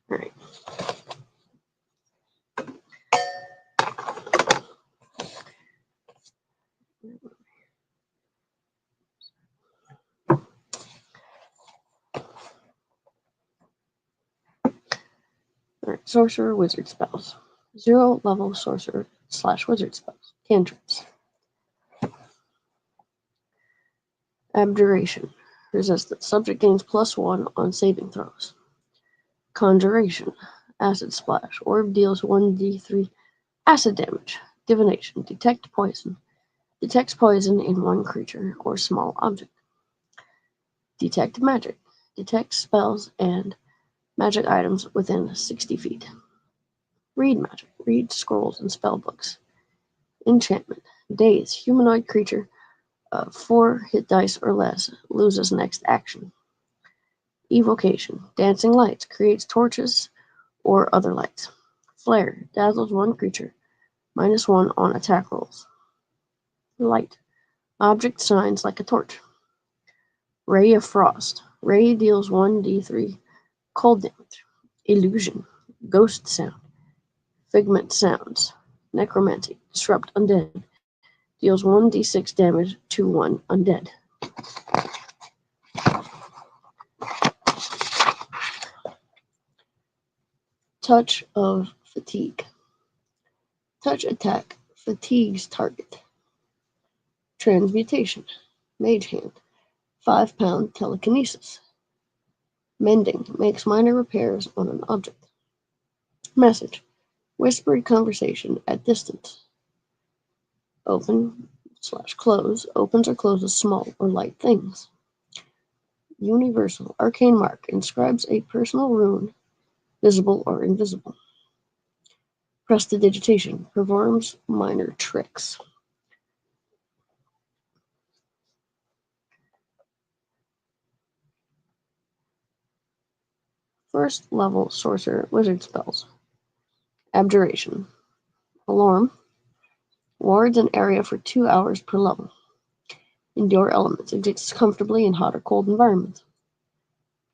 Speaker 1: All right. Alright, sorcerer wizard spells. 0 level sorcerer / wizard spells. Cantrips. Abjuration. Resistance. Subject gains +1 on saving throws. Conjuration. Acid splash. Orb deals 1d3 acid damage. Divination. Detect poison. Detects poison in one creature or small object. Detect magic. Detects spells and magic items within 60 feet. Read magic. Read scrolls and spell books. Enchantment. Daze. Humanoid creature of 4 hit dice or less loses next action. Evocation. Dancing lights. Creates torches or other lights. Flare. Dazzles one creature. -1 on attack rolls. Light. Object shines like a torch. Ray of Frost. Ray deals 1d3 cold damage. Illusion. Ghost sound. Figment sounds. Necromancy. Disrupt undead. Deals 1d6 damage to one undead. Touch of Fatigue. Touch attack fatigues target. Transmutation. Mage Hand. 5-pound telekinesis. Mending. Makes minor repairs on an object. Message. Whispered conversation at distance. Open/close. Opens or closes small or light things. Universal. Arcane mark. Inscribes a personal rune, visible or invisible. Prestidigitation. Performs minor tricks. First level sorcerer wizard spells. Abjuration. Alarm. Wards an area for 2 hours per level. Endure elements. Exists comfortably in hot or cold environments.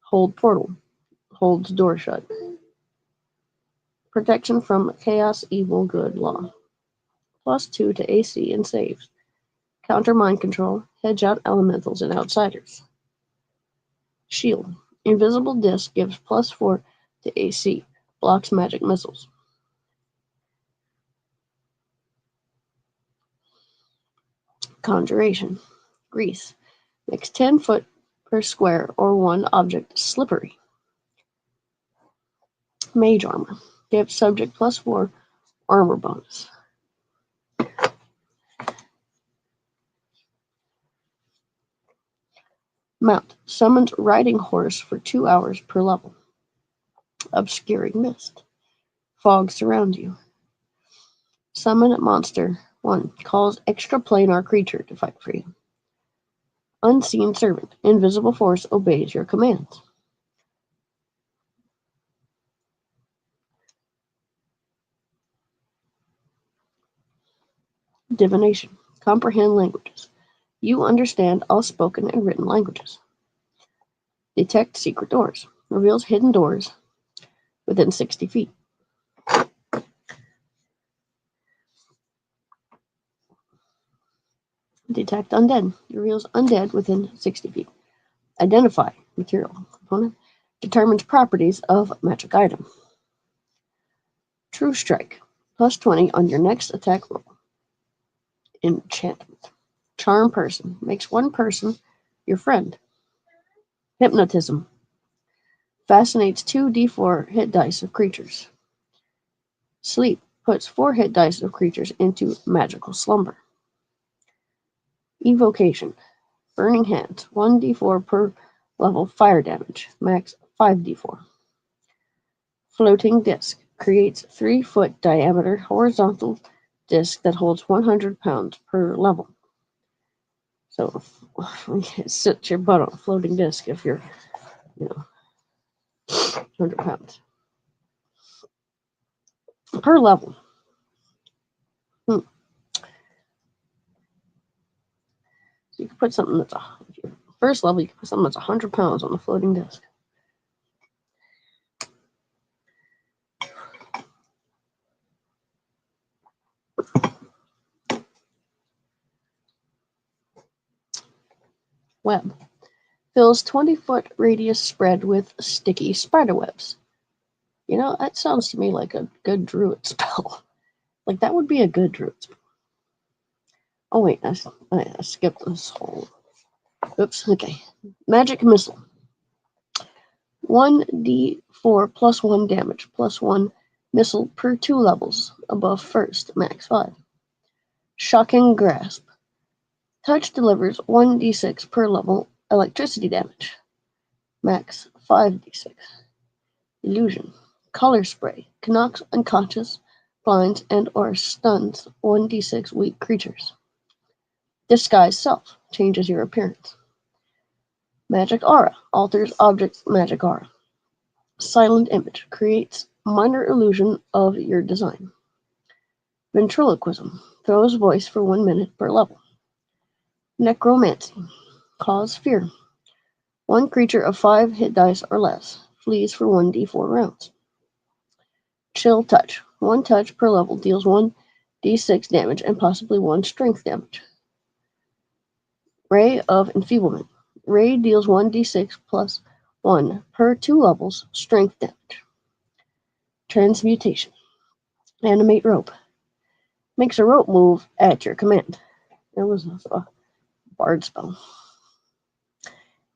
Speaker 1: Hold portal. Holds door shut. Protection from chaos, evil, good, law. +2 to AC and saves. Counter mind control. Hedge out elementals and outsiders. Shield. Invisible disc gives +4 to AC. Blocks magic missiles. Conjuration. Grease. Makes 10 foot per square or one object slippery. Mage armor. Gives subject +4 armor bonus. Mount. Summons riding horse for 2 hours per level. Obscuring mist. Fog surrounds you. Summon monster 1. Calls extraplanar creature to fight for you. Unseen servant. Invisible force obeys your commands. Divination. Comprehend languages. You understand all spoken and written languages. Detect secret doors. Reveals hidden doors within 60 feet. Detect undead. Reveals undead within 60 feet. Identify material component. Determines properties of magic item. True strike. +20 on your next attack roll. Enchantment. Charm person. Makes one person your friend. Hypnotism. Fascinates 2d4 hit dice of creatures. Sleep. Puts 4 hit dice of creatures into magical slumber. Evocation. Burning Hands. 1d4 per level fire damage. Max 5d4. Floating disc. Creates 3-foot diameter horizontal disc that holds 100 pounds per level. So sit your butt on a floating disc if you're, 100 pounds. Per level. So you can put something that's first level, you can put something that's 100 pounds on the floating disc. Web. Fills 20-foot radius spread with sticky spider webs. That sounds to me like a good druid spell. Like, that would be a good druid spell. Oh, wait, I skipped this whole... Oops, okay. Magic Missile. 1d4 +1 damage, +1 missile per 2 levels, above first, max 5. Shocking Grasp. Touch delivers 1d6 per level electricity damage, max 5d6. Illusion. Color Spray. Knocks unconscious, blinds, and or stuns 1d6 weak creatures. Disguise Self. Changes your appearance. Magic aura alters object's magic aura. Silent image creates minor illusion of your design. Ventriloquism throws voice for 1 minute per level. Necromancy cause fear. One creature of 5 hit dice or less flees for 1d4 rounds. Chill touch. One touch per level deals 1d6 damage and possibly 1 strength damage. Ray of Enfeeblement. Ray deals 1d6 plus 1 per 2 levels strength damage. Transmutation. Animate rope. Makes a rope move at your command. That was a bard spell.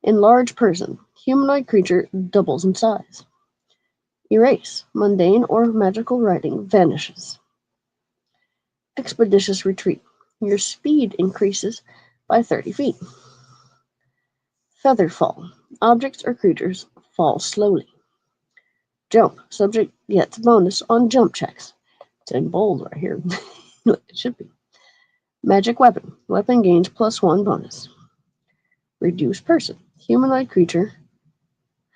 Speaker 1: Enlarge person. Humanoid creature doubles in size. Erase. Mundane or magical writing vanishes. Expeditious retreat. Your speed increases by 30 feet. Feather fall. Objects or creatures fall slowly. Jump. Subject gets bonus on jump checks. It's in bold right here. It should be. Magic weapon. Weapon gains +1 bonus. Reduce person. Humanoid creature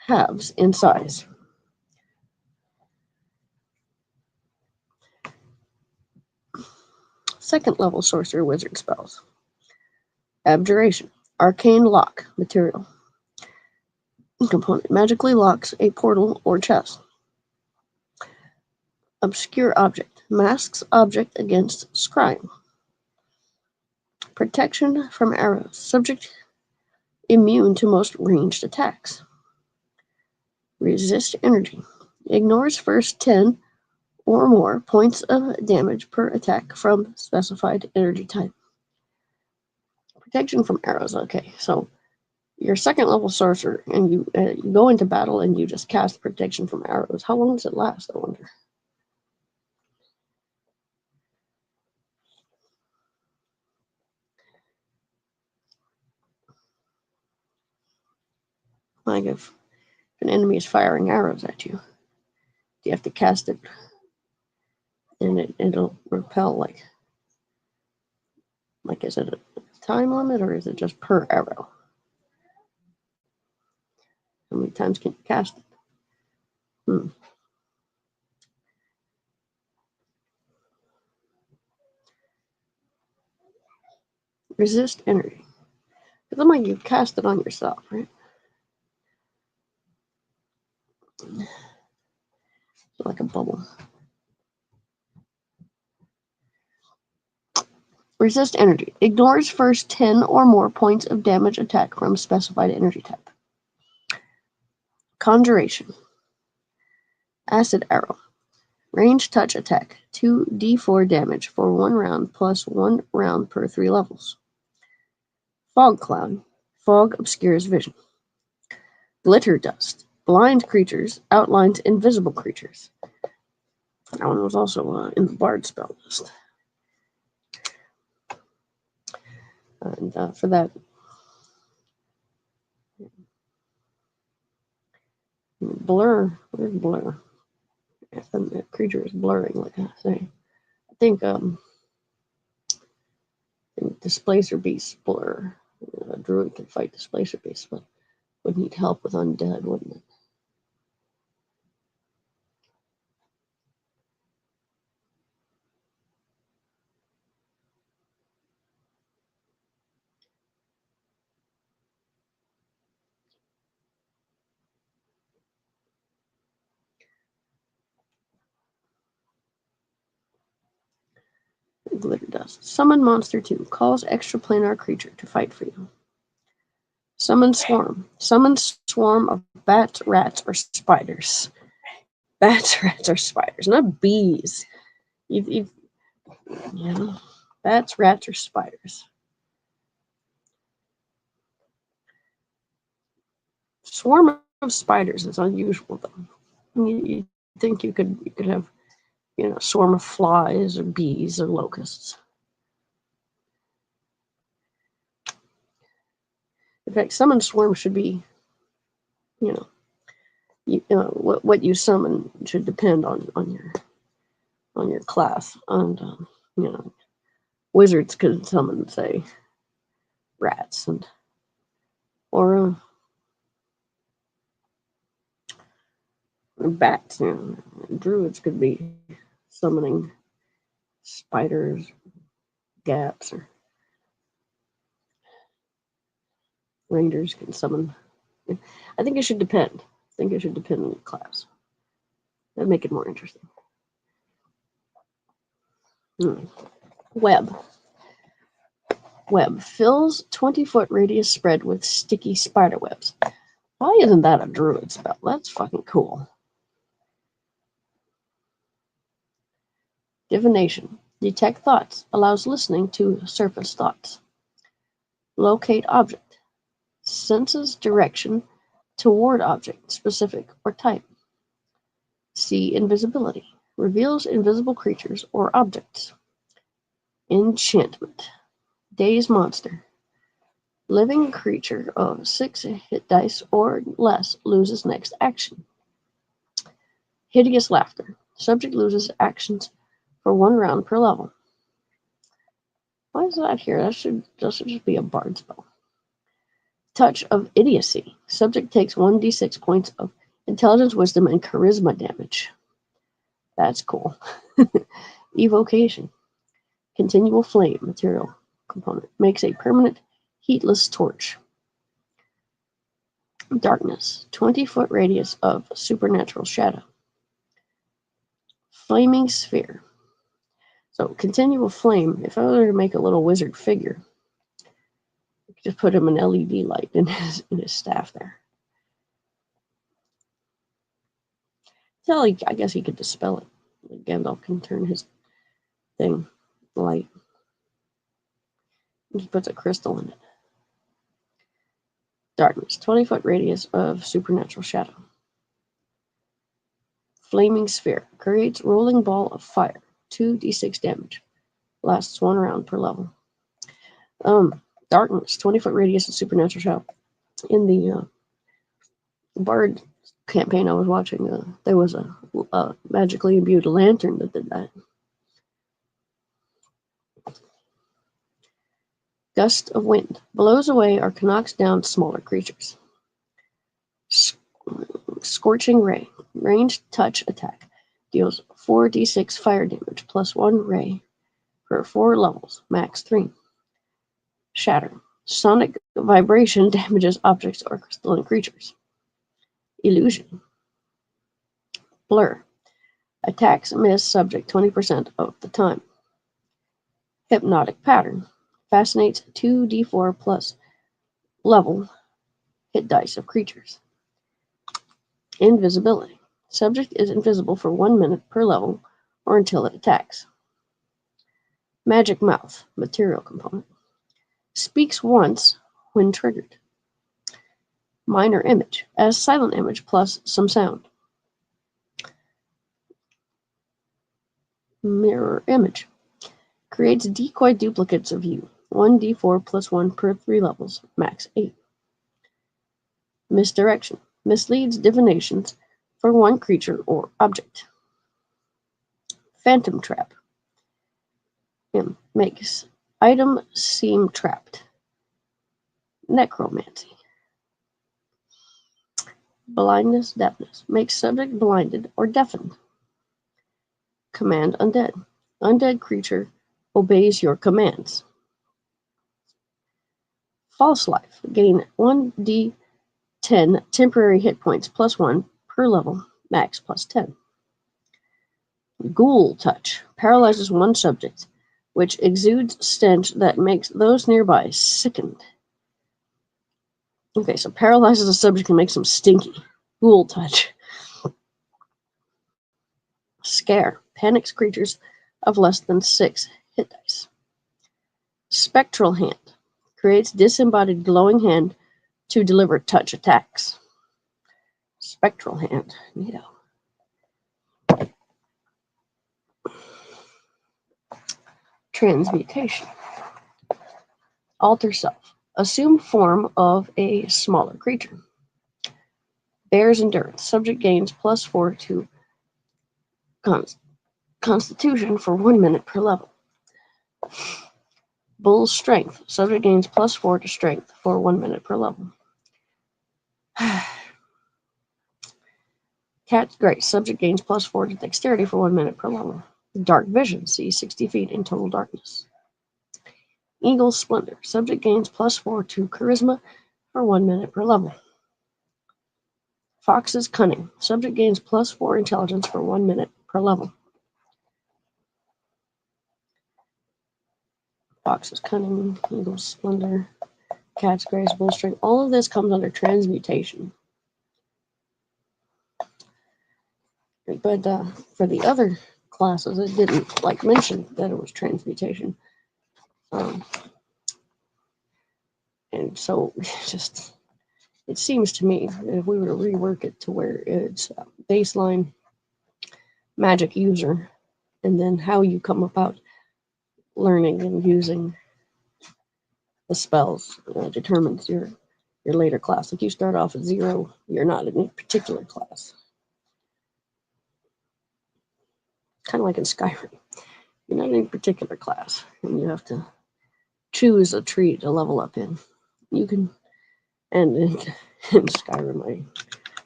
Speaker 1: halves in size. Second level sorcerer wizard spells. Abjuration. Arcane lock material. Component magically locks a portal or chest. Obscure object. Masks object against scrying. Protection from arrows. Subject immune to most ranged attacks. Resist energy. Ignores first 10 or more points of damage per attack from specified energy type. Protection from arrows. Okay, so you're second level sorcerer and you go into battle and you just cast protection from arrows. How long does it last, I wonder? Like if an enemy is firing arrows at you, you have to cast it and it'll repel like is it a time limit or is it just per arrow? How many times can you cast it? Resist energy. It's like you cast it on yourself, right? Like a bubble. Resist energy. Ignores first 10 or more points of damage attack from specified energy type. Conjuration. Acid arrow. Range touch attack. 2d4 damage for 1 round plus 1 round per 3 levels. Fog cloud. Fog obscures vision. Glitter dust. Blind creatures outlines invisible creatures. That one was also in the bard spell list. And for that, blur. Where's blur? If the creature is blurring, like I say. I think displacer beasts blur. A druid can fight displacer beasts, but would need help with undead, wouldn't it? Glitter dust. Summon monster 2. Calls extraplanar creature to fight for you. Summon swarm. Summon swarm of bats, rats, or spiders. Bats, rats, or spiders, not bees. Yeah. Bats, rats, or spiders. Swarm of spiders is unusual, though. You think you could have, swarm of flies or bees or locusts. In fact, summon swarm should be, what you summon should depend on your class. And wizards could summon, say, rats or Bats, you know, druids could be summoning spiders, gaps, or rangers can summon. I think it should depend. I think it should depend on the class. That'd make it more interesting. Web. Web fills 20-foot radius spread with sticky spider webs. Why isn't that a druid spell? That's fucking cool. Divination. Detect thoughts. Allows listening to surface thoughts. Locate object. Senses direction toward object, specific or type. See invisibility. Reveals invisible creatures or objects. Enchantment. Daze monster. Living creature of 6 hit dice or less loses next action. Hideous laughter. Subject loses actions for 1 round per level. Why is that here? That should just be a bard spell. Touch of idiocy. Subject takes 1d6 points of intelligence, wisdom, and charisma damage. That's cool. Evocation. Continual flame material component. Makes a permanent heatless torch. Darkness. 20-foot radius of supernatural shadow. Flaming sphere. So continual flame. If I were to make a little wizard figure, I could just put him an LED light in his staff there. So I guess he could dispel it. Gandalf can turn his thing light. He puts a crystal in it. Darkness. 20-foot radius of supernatural shadow. Flaming sphere. Creates rolling ball of fire. 2d6 damage. Lasts 1 round per level. Darkness. 20-foot radius of supernatural shadow. In the Bard campaign I was watching, there was a magically imbued lantern that did that. Gust of wind. Blows away or knocks down smaller creatures. Scorching ray. Ranged touch attack. Deals 4d6 fire damage plus 1 ray per 4 levels. Max 3. Shatter. Sonic vibration damages objects or crystalline creatures. Illusion. Blur. Attacks miss subject 20% of the time. Hypnotic pattern. Fascinates 2d4 plus level hit dice of creatures. Invisibility. Subject is invisible for 1 minute per level or until it attacks. Magic mouth. Material component. Speaks once when triggered. Minor image. As silent image plus some sound. Mirror image. Creates decoy duplicates of you. 1d4 plus 1 per 3 levels. Max 8. Misdirection. Misleads divinations for 1 creature or object. Phantom trap. Makes item seem trapped. Necromancy. Blindness, deafness. Makes subject blinded or deafened. Command undead. Undead creature obeys your commands. False life. Gain 1d10 temporary hit points plus 1 per level. Max plus 10. Ghoul touch. Paralyzes 1 subject, which exudes stench that makes those nearby sickened. Okay, so paralyzes a subject and makes them stinky. Ghoul touch. Scare. Panics creatures of less than 6 hit dice. Spectral hand. Creates disembodied glowing hand to deliver touch attacks. Spectral hand. Neato. Transmutation. Alter self. Assume form of a smaller creature. Bear's endurance. Subject gains plus 4 to constitution for 1 minute per level. Bull's strength. Subject gains plus 4 to strength for 1 minute per level. Cat's Grace. Subject gains +4 to dexterity for 1 minute per level. Dark Vision. Sees 60 feet in total darkness. Eagle's Splendor. Subject gains +4 to charisma for 1 minute per level. Fox's Cunning. Subject gains +4 intelligence for 1 minute per level. Fox's Cunning, Eagle's Splendor, Cat's Grace, Bullstring. All of this comes under transmutation. But for the other classes, it didn't mention that it was transmutation. And so it seems to me that if we were to rework it to where it's baseline magic user, and then how you come about learning and using the spells determines your later class. If you start off at 0, you're not in a particular class. Kind of like in Skyrim. You're not in any particular class, and you have to choose a tree to level up in. You can, and in Skyrim, I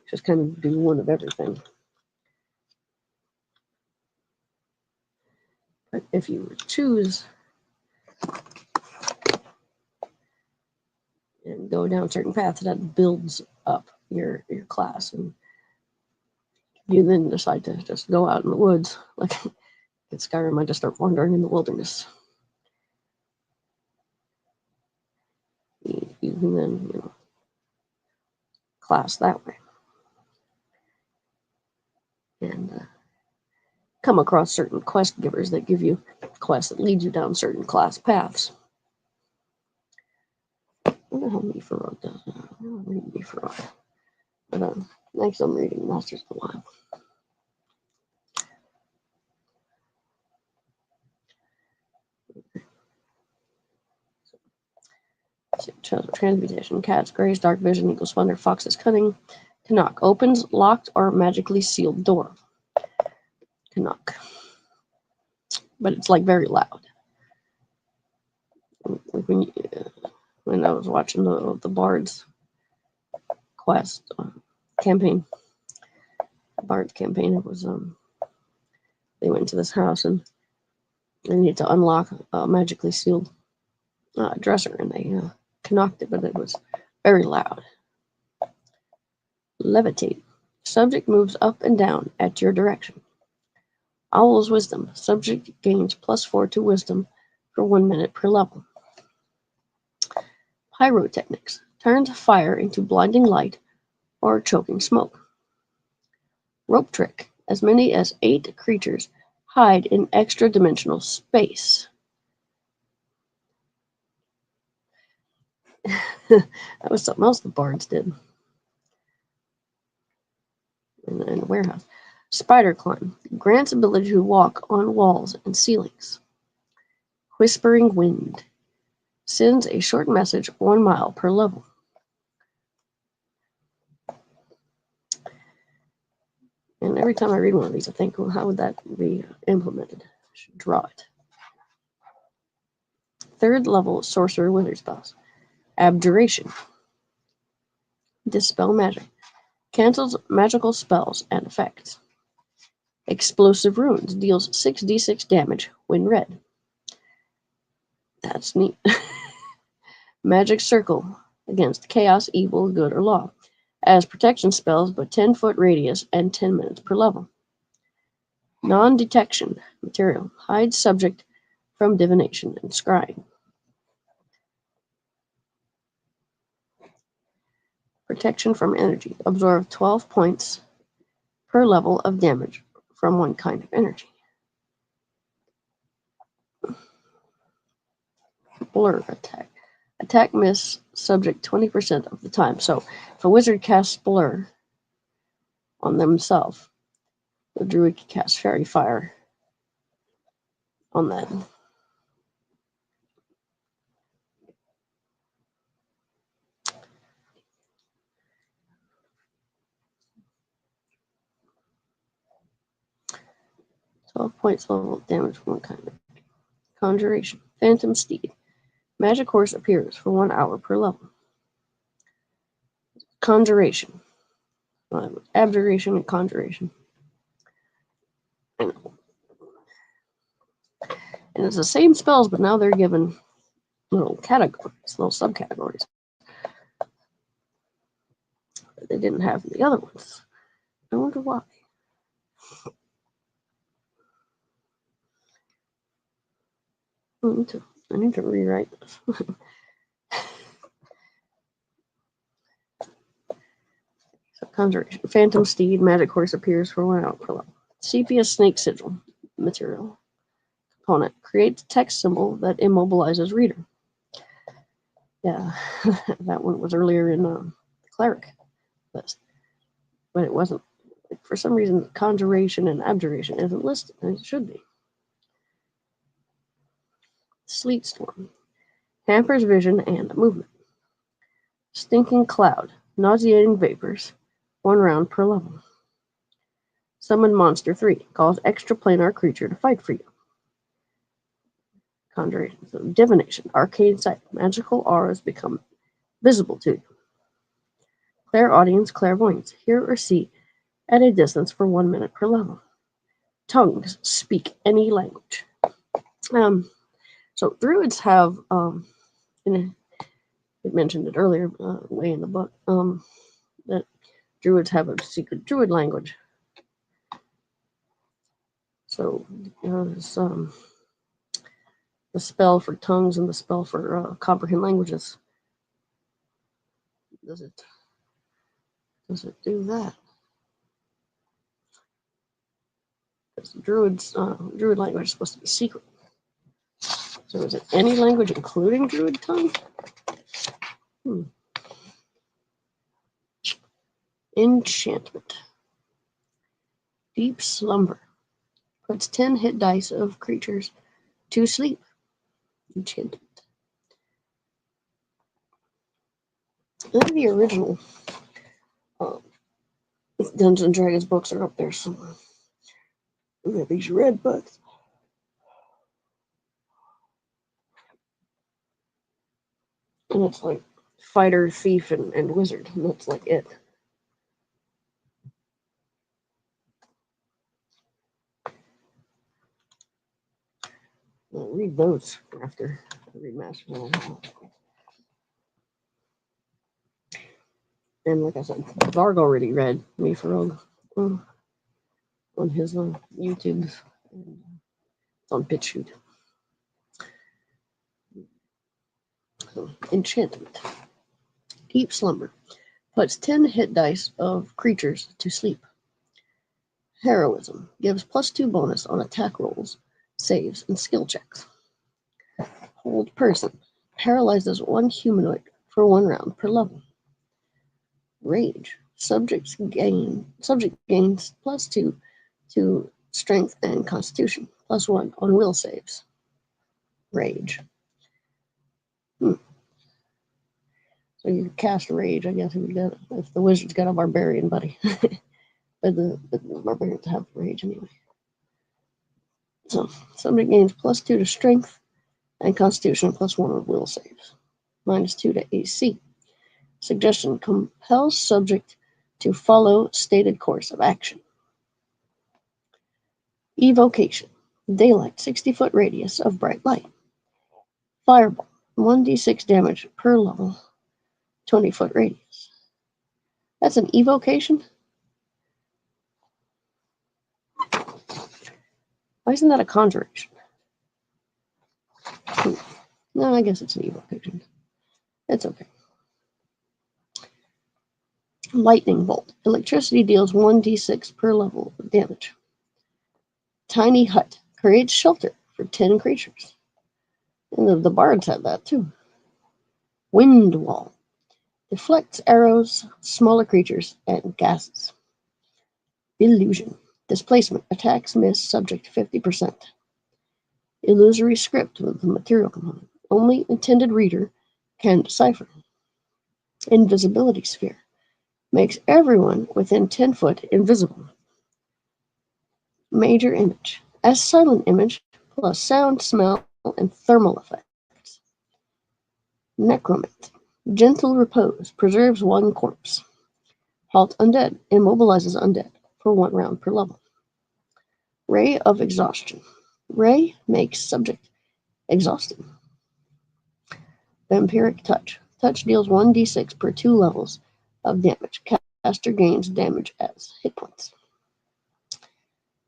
Speaker 1: just kind of do one of everything. But if you choose and go down certain paths, that builds up your class, and you then decide to just go out in the woods. Like in Skyrim, I just start wandering in the wilderness. You can then, class that way. And come across certain quest givers that give you quests that lead you down certain class paths. I wonder how Mifarod does that. I don't read Mifarod. But next I'm reading Masters of the Wild. Transmutation. Cat's Grace, Dark Vision, Eagle's Splendor, Fox's Cunning. Canuck. Opens locked or magically sealed door. Canuck. But it's very loud. Like when I was watching the Bard's quest campaign, Bard's campaign, it was they went to this house and they needed to unlock a magically sealed dresser, and they knocked it, but it was very loud. Levitate. Subject moves up and down at your direction. Owl's Wisdom. Subject gains +4 to wisdom for 1 minute per level. Pyrotechnics. Turns fire into blinding light or choking smoke. Rope trick. As many as 8 creatures hide in extra-dimensional space. That was something else the bards did in the warehouse. Spider climb. Grants ability to walk on walls and ceilings. Whispering wind. Sends a short message 1 mile per level. And every time I read one of these, I think, well, how would that be implemented? I should draw it. 3rd level sorcerer wizard spells. Abjuration. Dispel magic. Cancels magical spells and effects. Explosive runes. Deals 6d6 damage when read. That's neat. Magic circle. Against chaos, evil, good, or law. As protection spells, but 10-foot radius and 10 minutes per level. Non-detection material. Hides subject from divination and scrying. Protection from energy. Absorb 12 points per level of damage from one kind of energy. Blur attack. Attack miss subject 20% of the time. So if a wizard casts blur on themselves, the druid can cast fairy fire on that. Points level damage from one kind of conjuration. Phantom steed. Magic horse appears for 1 hour per level. Conjuration. abjuration and conjuration. And it's the same spells, but now they're given little categories, little subcategories that they didn't have in the other ones. I wonder why. I need to rewrite this. So, conjuration. Phantom Steed, magic horse appears for 1 hour per level. Sepia snake sigil material. Component. Creates text symbol that immobilizes reader. Yeah, that one was earlier in the cleric list, but it wasn't. For some reason, conjuration and abjuration isn't listed, and it should be. Sleet storm. Hampers vision and movement. Stinking cloud. Nauseating vapors. 1 round per level. Summon monster 3. Calls extraplanar creature to fight for you. Conjuration. So divination. Arcane sight. Magical auras become visible to you. Clairaudience, clairvoyance. Hear or see at a distance for 1 minute per level. Tongues. Speak any language. So druids have, it mentioned it earlier, way in the book, that druids have a secret druid language. So the spell for tongues and the spell for comprehend languages. Does it do that? Because druid language is supposed to be secret. So is it any language including druid tongue? Enchantment. Deep slumber. Puts 10 hit dice of creatures to sleep. Enchantment. None of the original Dungeons and Dragons books are up there somewhere. Look at these red books. And it's like fighter, thief, and wizard. And that's like it. I'll read those after I read Masters of the House. And like I said, Varg already read Me for Rogue on his YouTube. It's on BitChute. So, enchantment. Deep slumber. Puts 10 hit dice of creatures to sleep. Heroism. Gives +2 bonus on attack rolls, saves, and skill checks. Hold person. Paralyzes 1 humanoid for 1 round per level. Rage. Subject gains +2 to strength and constitution, +1 on will saves. Rage. So you cast rage, I guess, if the wizard's got a barbarian buddy. but the barbarians have rage anyway. So subject gains +2 to strength and constitution, +1 on will saves. -2 to AC. Suggestion: compels subject to follow stated course of action. Evocation. Daylight, 60-foot radius of bright light. Fireball, 1d6 damage per level, 20-foot radius. That's an evocation? Why isn't that a conjuration? No, I guess it's an evocation. It's okay. Lightning bolt. Electricity deals 1d6 per level of damage. Tiny hut. Creates shelter for 10 creatures. And the bards had that too. Wind wall. Deflects arrows, smaller creatures, and gases. Illusion. Displacement. Attacks miss subject 50%. Illusory script with the material component. Only intended reader can decipher. Invisibility sphere. Makes everyone within 10 foot invisible. Major image. As silent image plus sound, smell, and thermal effects. Necromant. Gentle repose. Preserves 1 corpse. Halt undead. Immobilizes undead for 1 round per level. Ray of Exhaustion. Ray makes subject exhausted. Vampiric Touch. Touch deals 1d6 per 2 levels of damage. Caster gains damage as hit points.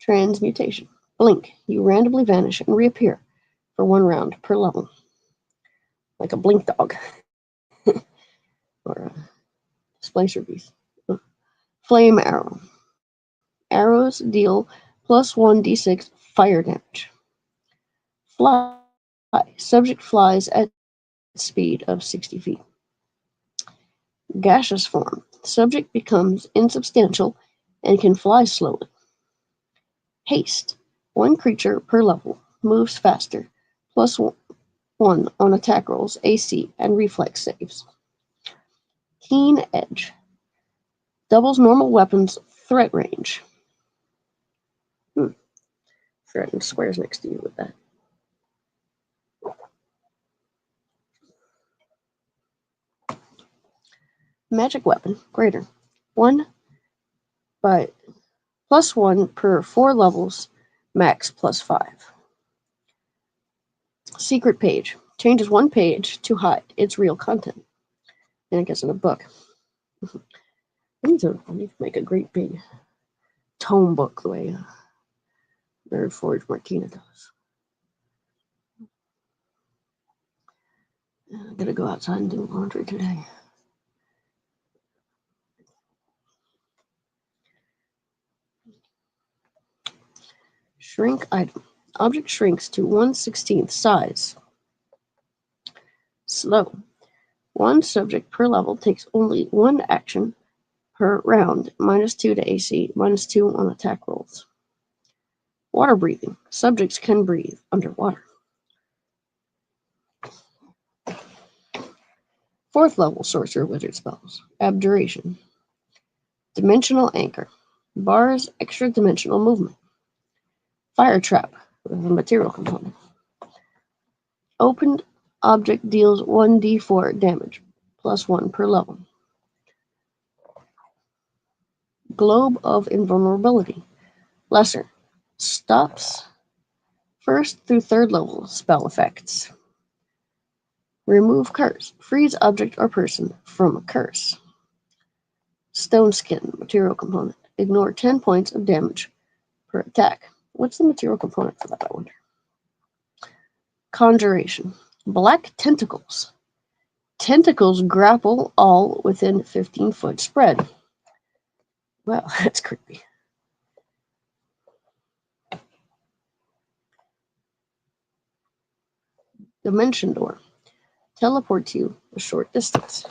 Speaker 1: Transmutation. Blink. You randomly vanish and reappear for 1 round per level. Like a blink dog. Or a Splicer Beast. Flame Arrow. Arrows deal plus 1d6 fire damage. Fly. Subject flies at speed of 60 feet. Gaseous form. Subject becomes insubstantial and can fly slowly. Haste. 1 creature per level moves faster, plus 1 on attack rolls, AC, and reflex saves. Keen Edge. Doubles normal weapons threat range. Threaten squares next to you with that. Magic weapon, greater. 1 by plus 1 per 4 levels, max plus 5. Secret page. Changes 1 page to hide its real content. And I guess in a book. I need to make a great big tome book the way Nerd Forge Martina does. I'm gonna go outside and do laundry today. Shrink item. Object shrinks to 1/16 size. Slow. 1 subject per level takes only 1 action per round, -2 to AC, -2 on attack rolls. Water breathing. Subjects can breathe underwater. 4th level sorcerer wizard spells. Abjuration. Dimensional anchor. Bars extra dimensional movement. Fire trap with a material component. Opened object deals 1d4 damage, plus 1 per level. Globe of Invulnerability. Lesser. Stops 1st through 3rd level spell effects. Remove curse. Freeze object or person from a curse. Stone skin. Material component. Ignore 10 points of damage per attack. What's the material component for that, I wonder? Conjuration. Black tentacles. Tentacles grapple all within 15-foot spread. Wow, that's creepy. Dimension door. Teleports you a short distance.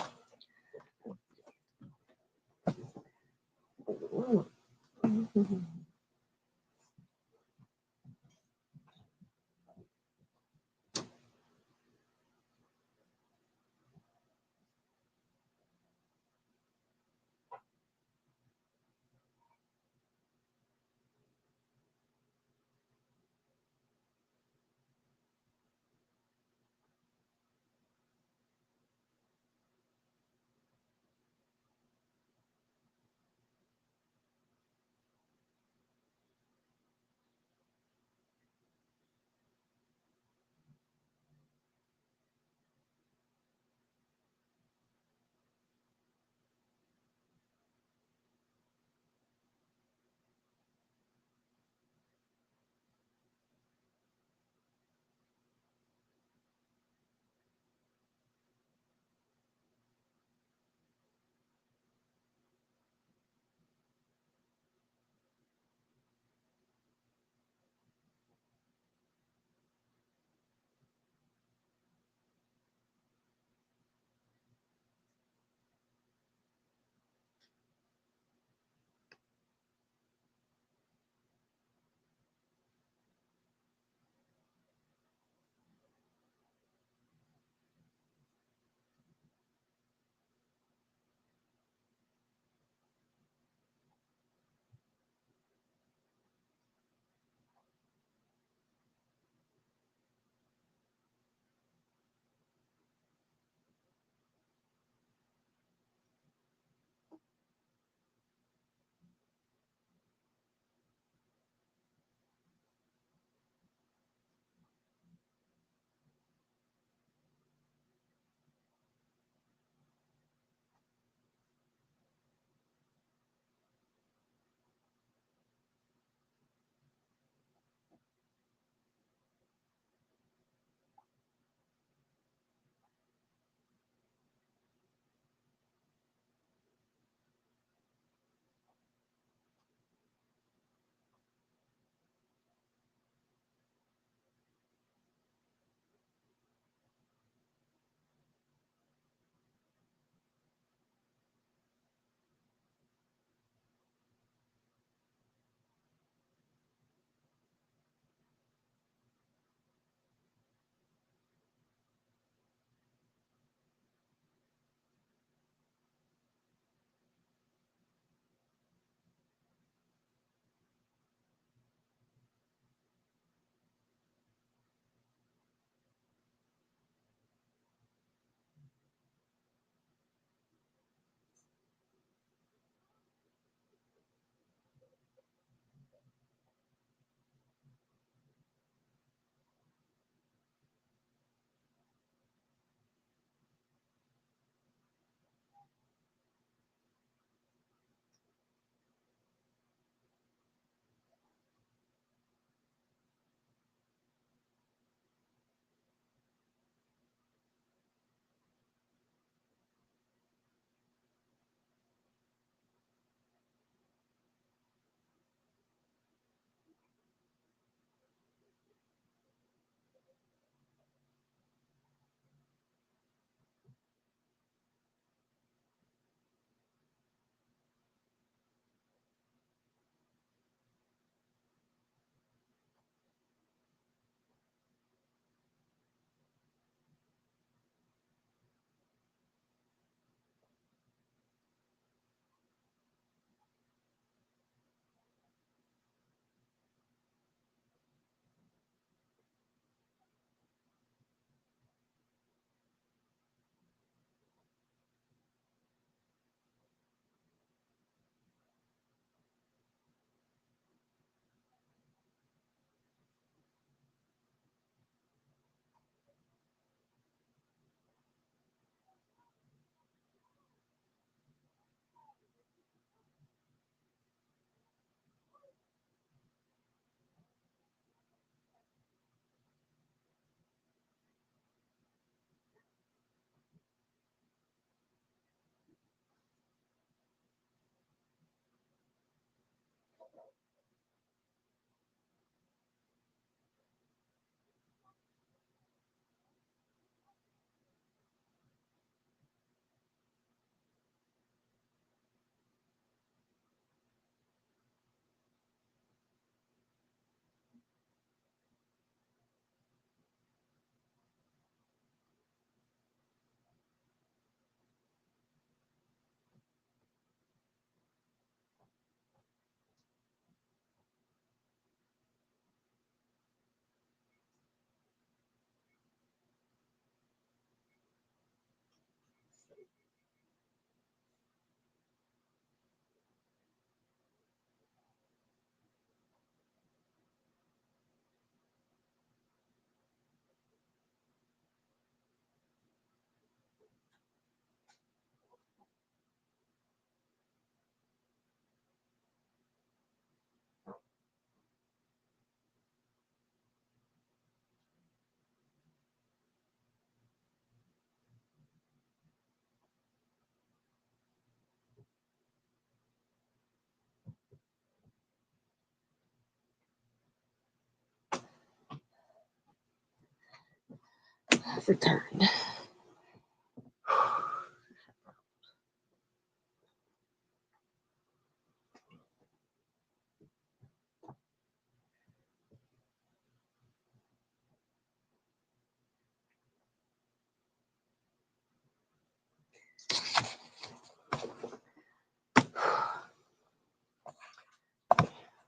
Speaker 1: returned.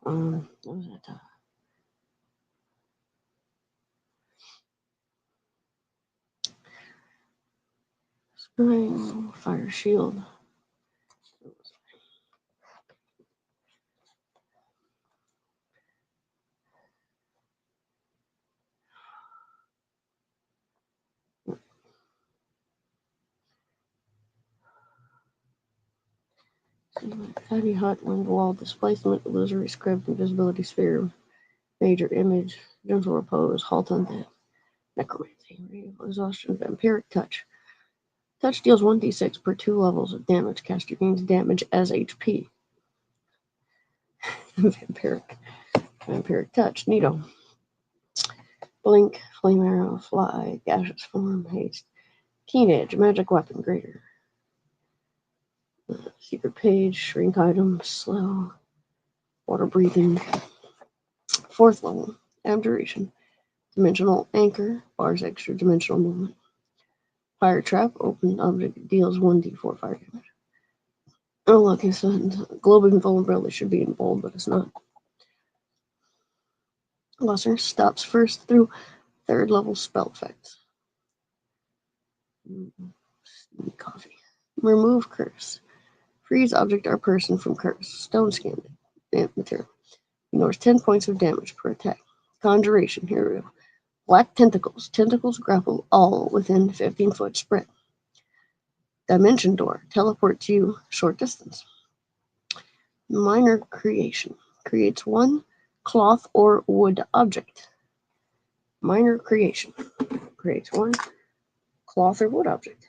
Speaker 1: What was that? Scrying, fire shield. Fatty hut, wind wall, displacement, illusory script, invisibility sphere, major image, gentle repose, halt undead, necromancy, radiant exhaustion, vampiric touch. Touch deals 1d6 per 2 levels of damage. Caster gains damage as HP. Vampiric touch, needle. Blink, flame arrow, fly, gaseous form, haste. Keen edge, magic weapon, greater. Secret page, shrink item, slow. Water breathing. 4th level, abjuration. Dimensional anchor, bars extra dimensional movement. Fire trap, open object, deals 1d4 fire damage. Oh, look, it said globe invulnerability should be in bold, but it's not. Lesser stops first through 3rd level spell effects. Coffee. Remove curse. Freeze object or person from curse. Stone scan material. Ignores 10 points of damage per attack. Conjuration. Hero. Black tentacles. Tentacles grapple all within 15-foot spread. Dimension door. Teleports you short distance. Minor creation. Creates 1 cloth or wood object. Minor creation. Creates 1 cloth or wood object.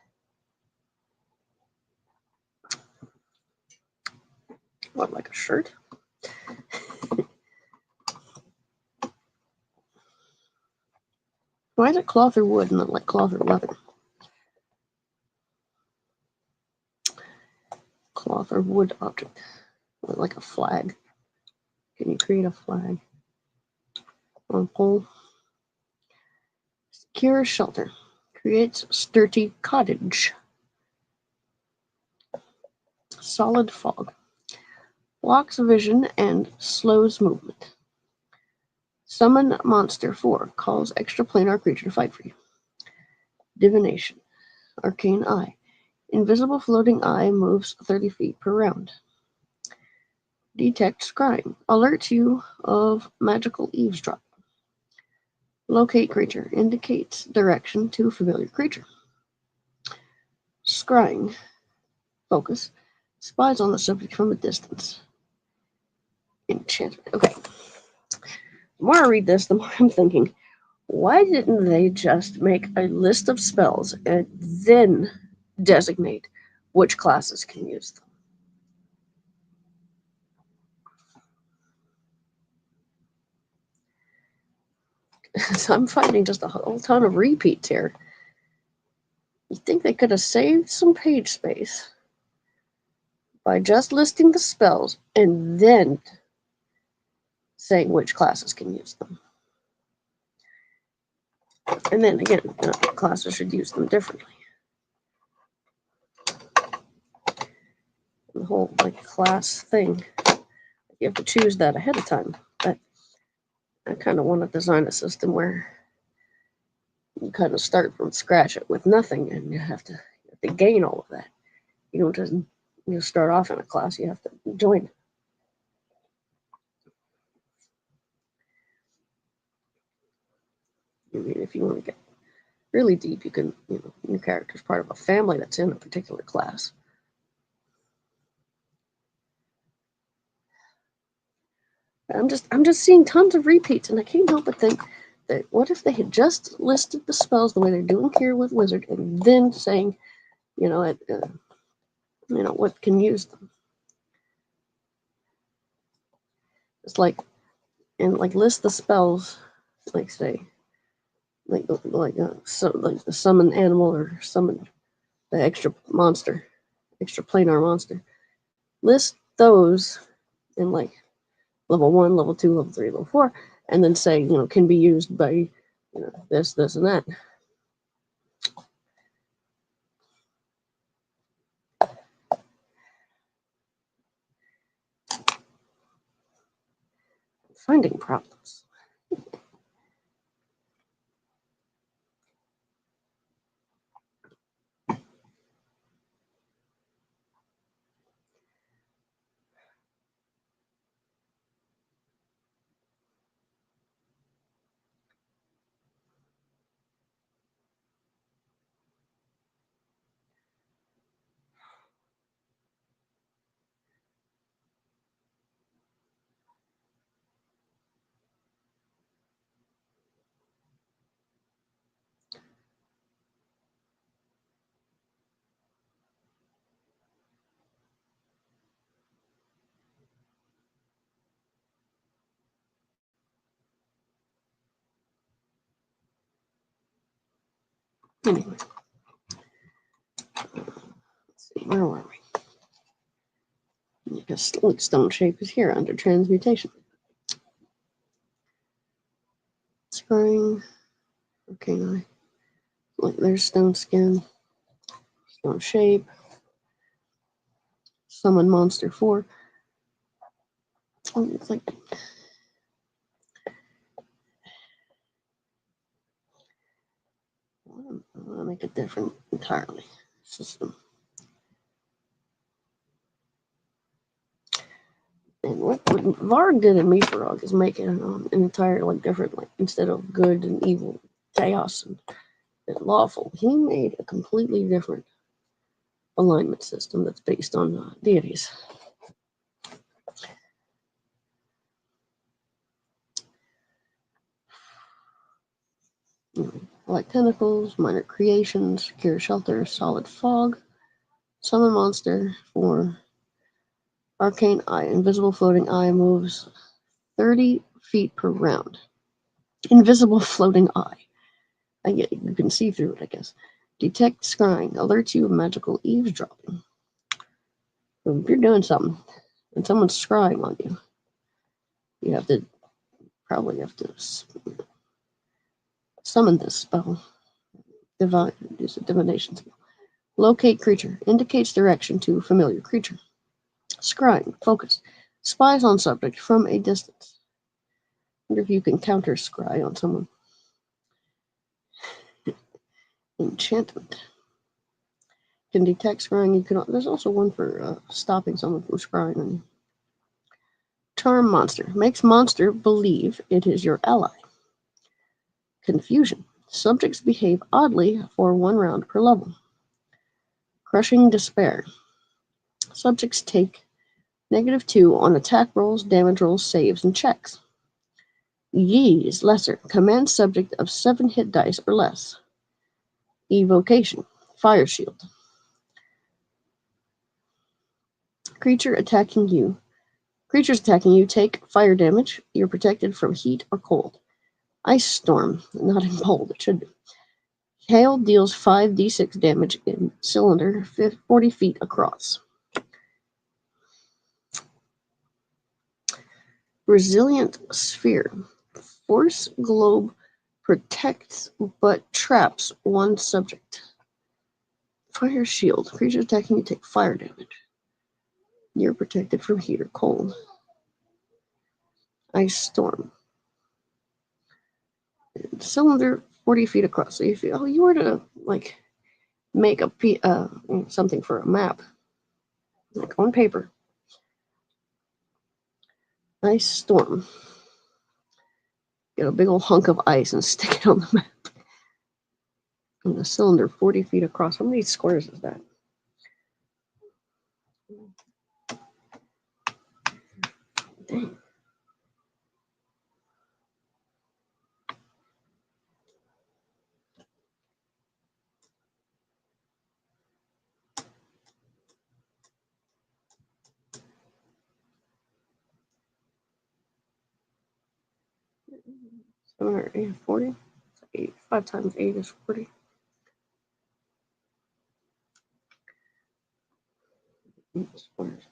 Speaker 1: What, like a shirt? Why is it cloth or wood and not like cloth or leather? Cloth or wood object. Like a flag. Can you create a flag on a pole? Secure shelter. Creates sturdy cottage. Solid fog. Blocks vision and slows movement. Summon monster 4. Calls extraplanar creature to fight for you. Divination. Arcane eye. Invisible floating eye moves 30 feet per round. Detect scrying. Alerts you of magical eavesdrop. Locate creature. Indicates direction to familiar creature. Scrying. Focus. Spies on the subject from a distance. Enchantment. Okay. The more I read this, the more I'm thinking, why didn't they just make a list of spells and then designate which classes can use them? So I'm finding just a whole ton of repeats here. You think they could have saved some page space by just listing the spells and then saying which classes can use them. And then again, classes should use them differently. The whole class thing, you have to choose that ahead of time. But I kind of want to design a system where you kind of start from scratch with nothing, and you have to gain all of that. You don't just start off in a class. You have to join. I mean, if you want to get really deep, you can, your character's part of a family that's in a particular class. I'm just seeing tons of repeats, and I can't help but think that what if they had just listed the spells the way they're doing here with Wizard, and then saying, what can use them. It's list the spells, say, like the summon animal or summon the extra monster, extra planar monster. List those in like level 1, level 2, level 3, level 4, and then say, can be used by, this, and that. Finding problems. Anyway, let's see, where were we? Because stone shape is here under transmutation. Scrying. Okay, now. Like there's stone skin, stone shape, summon monster 4. Oh, it's like I want to make it different entirely. System. And what Varg did in Meefarog is make it an entire different, instead of good and evil, chaos and lawful, he made a completely different alignment system that's based on deities. Like tentacles, minor creations, secure shelter, solid fog, summon monster for arcane eye, invisible floating eye moves 30 feet per round. Invisible floating eye. You can see through it, I guess. Detect scrying, alerts you of magical eavesdropping. So if you're doing something and someone's scrying on you, you have to summon this spell. Use a divination spell. Locate creature. Indicates direction to familiar creature. Scrying. Focus. Spies on subject from a distance. Wonder if you can counter scry on someone. Enchantment. Can detect scrying. There's also one for stopping someone from scrying on you. Charm monster. Makes monster believe it is your ally. Confusion. Subjects behave oddly for 1 round per level. Crushing despair. Subjects take -2 on attack rolls, damage rolls, saves, and checks. Yeez, lesser. Command subject of 7 hit dice or less. Evocation. Fire shield. Creatures attacking you take fire damage. You're protected from heat or cold. Ice storm. Not in bold. It should be. Hail deals 5d6 damage in cylinder 40 feet across. Resilient sphere. Force globe protects but traps 1 subject. Fire shield. Creatures attacking you take fire damage. You're protected from heat or cold. Ice storm. Cylinder 40 feet across. So if you were to make something for a map, on paper. Ice storm. Get a big old hunk of ice and stick it on the map. And the cylinder 40 feet across. How many squares is that? Dang. $740. 8. 5 times 8 is 40. Squares.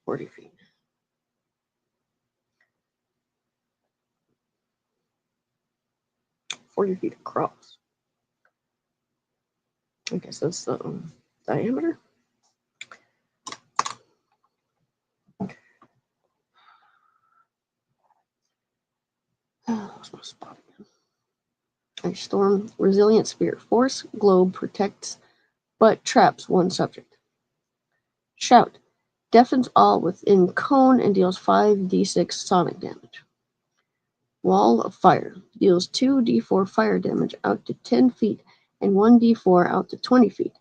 Speaker 1: 40 feet. 40 feet across. I guess that's the diameter. Lost my spot again. A storm resilient spirit force globe protects but traps one subject. Shout deafens all within cone and deals 5d6 sonic damage. Wall of fire deals 2d4 fire damage out to 10 feet and 1d4 out to 20 feet.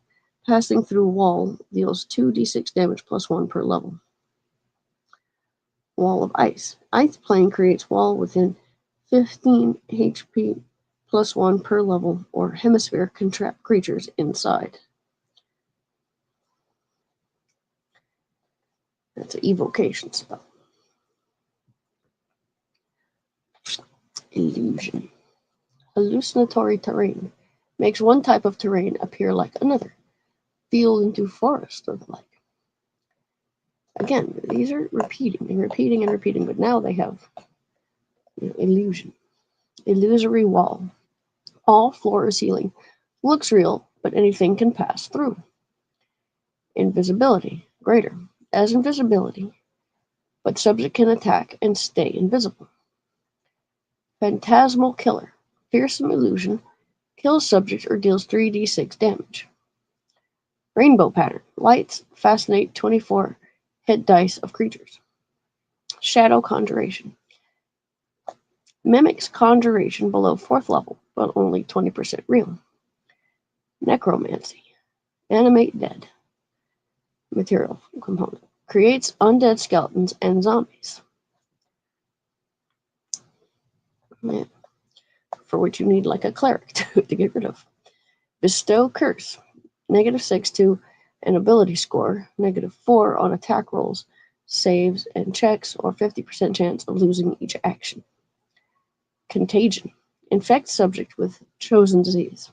Speaker 1: Passing through wall deals 2d6 damage plus 1 per level. Wall of ice. Ice plane creates wall within 15 HP plus 1 per level, or hemisphere can trap creatures inside. That's an evocation spell. Illusion. Hallucinatory terrain. Makes one type of terrain appear like another. Field into forest or the like. Again, these are repeating and repeating and repeating, but now they have illusion. Illusory wall. All floor or ceiling looks real, but anything can pass through. Invisibility. Greater. As invisibility, but subject can attack and stay invisible. Phantasmal killer. Fearsome illusion. Kills subject or deals 3d6 damage. Rainbow pattern. Lights fascinate 24 hit dice of creatures. Shadow conjuration. Mimics conjuration below 4th level, but only 20% real. Necromancy. Animate dead. Material component. Creates undead skeletons and zombies. Man, for which you need like a cleric to get rid of. Bestow curse. -6 to an ability score. -4 on attack rolls, saves, and checks, or 50% chance of losing each action. Contagion. Infect subject with chosen disease.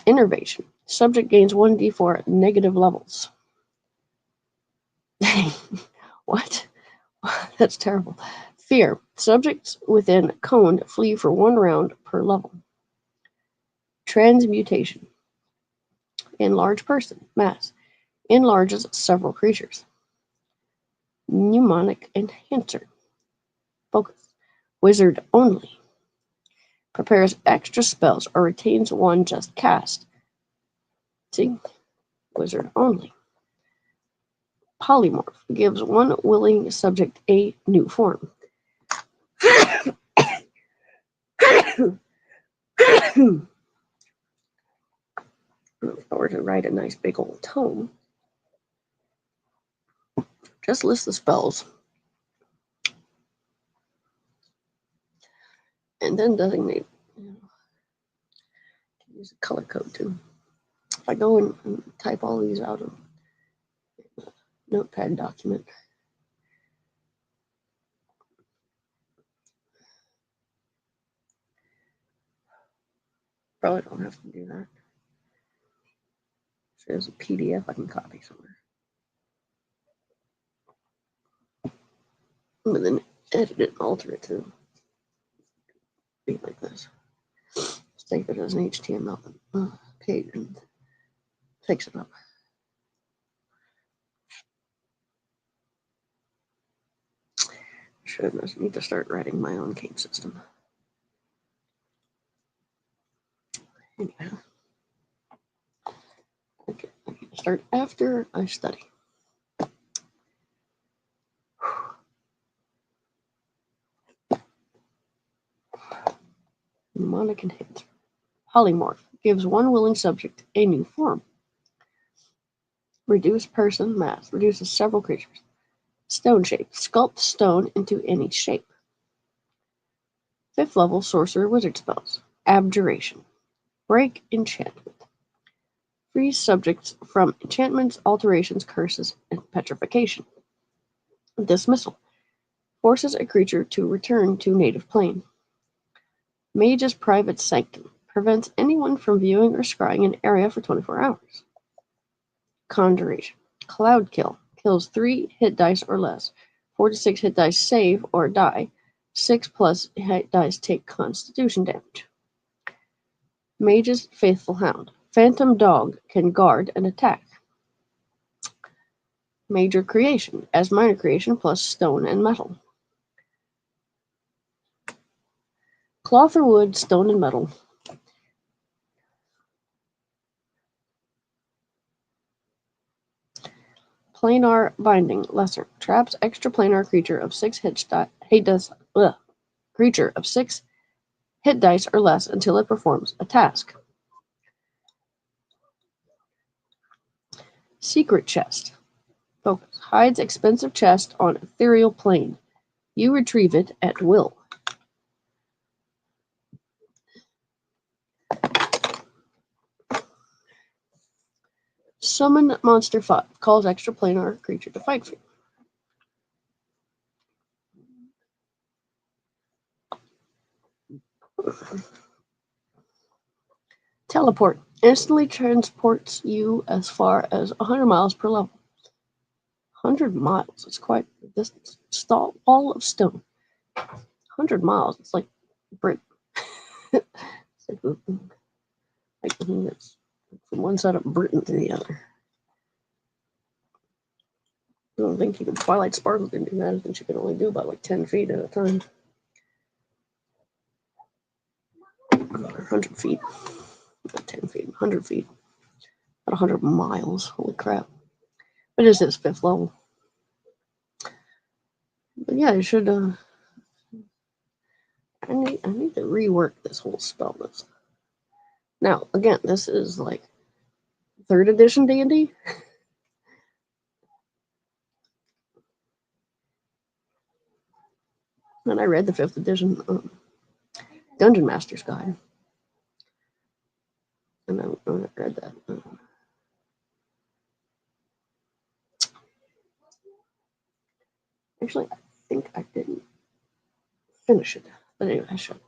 Speaker 1: Innervation. Subject gains 1d4 at negative levels. What? That's terrible. Fear. Subjects within cone flee for 1 round per level. Transmutation. Enlarge person. Mass. Enlarges several creatures. Mnemonic enhancer. Focus. Wizard only. Prepares extra spells or retains one just cast. See? Wizard only. Polymorph. Gives one willing subject a new form. If I were to write a nice big old tome, just list the spells and then designate, use a color code too. If I go and type all these out of a notepad document, probably don't have to do that. If there's a PDF I can copy somewhere. But then edit it and alter it to be like this. Save it as an HTML page and fix it up. Should need to start writing my own game system. Anyhow, okay, I need to start after I study. Mnemonic enhancer. Polymorph. Gives one willing subject a new form. Reduce person mass. Reduces several creatures. Stone shape. Sculpt stone into any shape. 5th level sorcerer wizard spells. Abjuration. Break enchantment. Frees subjects from enchantments, alterations, curses, and petrification. Dismissal. Forces a creature to return to native plane. Mage's Private Sanctum. Prevents anyone from viewing or scrying an area for 24 hours. Conjuration. Cloud Kill. Kills 3 hit dice or less. 4 to 6 hit dice save or die. 6 plus hit dice take constitution damage. Mage's Faithful Hound. Phantom Dog can guard and attack. Major Creation. As minor creation plus stone and metal. Cloth or wood, stone and metal. Planar Binding. Lesser. Traps extraplanar creature of 6 creature of 6 hit dice or less until it performs a task. Secret Chest. Focus. Hides expensive chest on ethereal plane. You retrieve it at will. Summon Monster 5. Calls extraplanar creature to fight for you. Teleport. Instantly transports you as far as 100 miles per level. 100 miles. It's quite a distance. Wall of stone. 100 miles. It's like Britain. It's like it's from one side of Britain to the other. I don't think even Twilight Sparkle can do that. I think she can only do about like 10 feet at a time. 100 feet. Not 10 feet. 100 feet. About 100 miles. Holy crap. But it is his 5th level. But yeah, I should I need to rework this whole spell list. Now, again, this is like 3rd edition D&D. And I read the 5th edition Dungeon Master's Guide. And I read that. Actually, I think I didn't finish it. But anyway, I should.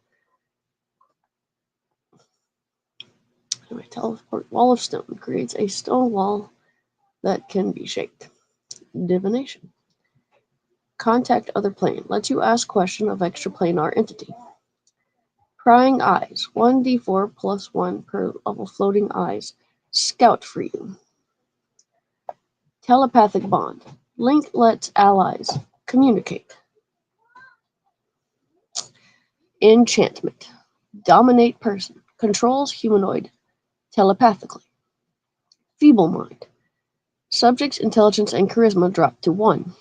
Speaker 1: Anyway, teleport. Wall of Stone creates a stone wall that can be shaped. Divination. Contact other plane. Lets you ask question of extraplanar entity. Prying Eyes. 1d4 plus 1 per level floating eyes. Scout for you. Telepathic Bond. Link lets allies communicate. Enchantment. Dominate person. Controls humanoid telepathically. Feeble Mind. Subject's intelligence and charisma drop to 1.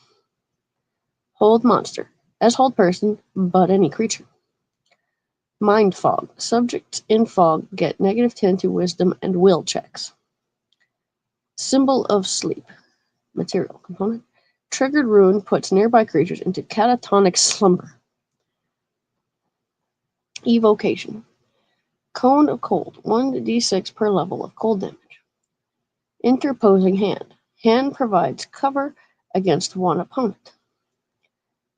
Speaker 1: Hold monster. As hold person, but any creature. Mind Fog. Subjects in fog get -10 to wisdom and will checks. Symbol of Sleep. Material component. Triggered rune puts nearby creatures into catatonic slumber. Evocation. Cone of Cold. 1d6 per level of cold damage. Interposing Hand. Hand provides cover against one opponent.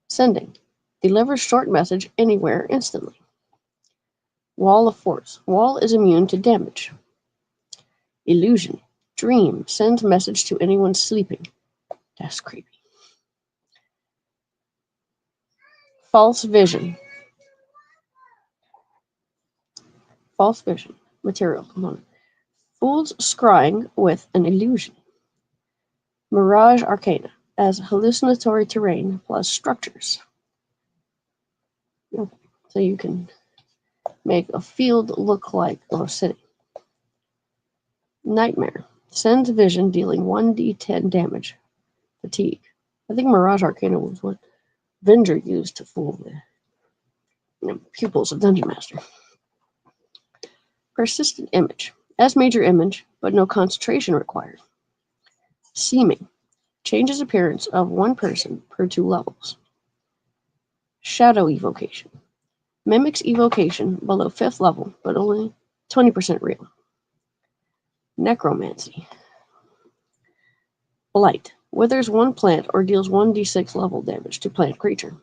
Speaker 1: Sending. Delivers short message anywhere instantly. Wall of Force. Wall is immune to damage. Illusion. Dream. Sends message to anyone sleeping. That's creepy. False Vision. False Vision. Material component. Fools scrying with an illusion. Mirage Arcana. As hallucinatory terrain plus structures. Okay. So you can make a field look like a city. Nightmare. Sends vision dealing 1d10 damage. Fatigue. I think Mirage Arcana was what Venger used to fool the pupils of Dungeon Master. Persistent Image. As major image, but no concentration required. Seeming. Changes appearance of one person per 2 levels. Shadow Evocation. Mimics evocation below 5th level, but only 20% real. Necromancy. Blight. Withers one plant or deals 1d6 level damage to plant creature.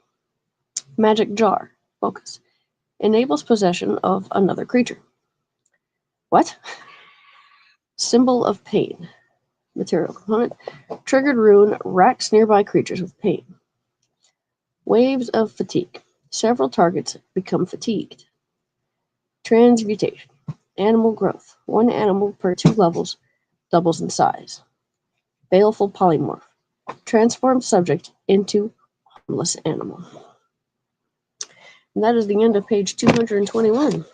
Speaker 1: Magic Jar. Focus. Enables possession of another creature. What? Symbol of Pain. Material component. Triggered rune racks nearby creatures with pain. Waves of Fatigue. Several targets become fatigued. Transmutation. Animal growth. One animal per 2 levels doubles in size. Baleful Polymorph. Transforms subject into harmless animal. And that is the end of page 221,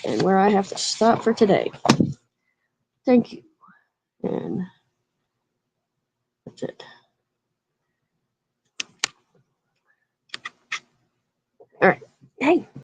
Speaker 1: and where I have to stop for today. Thank you. And that's it.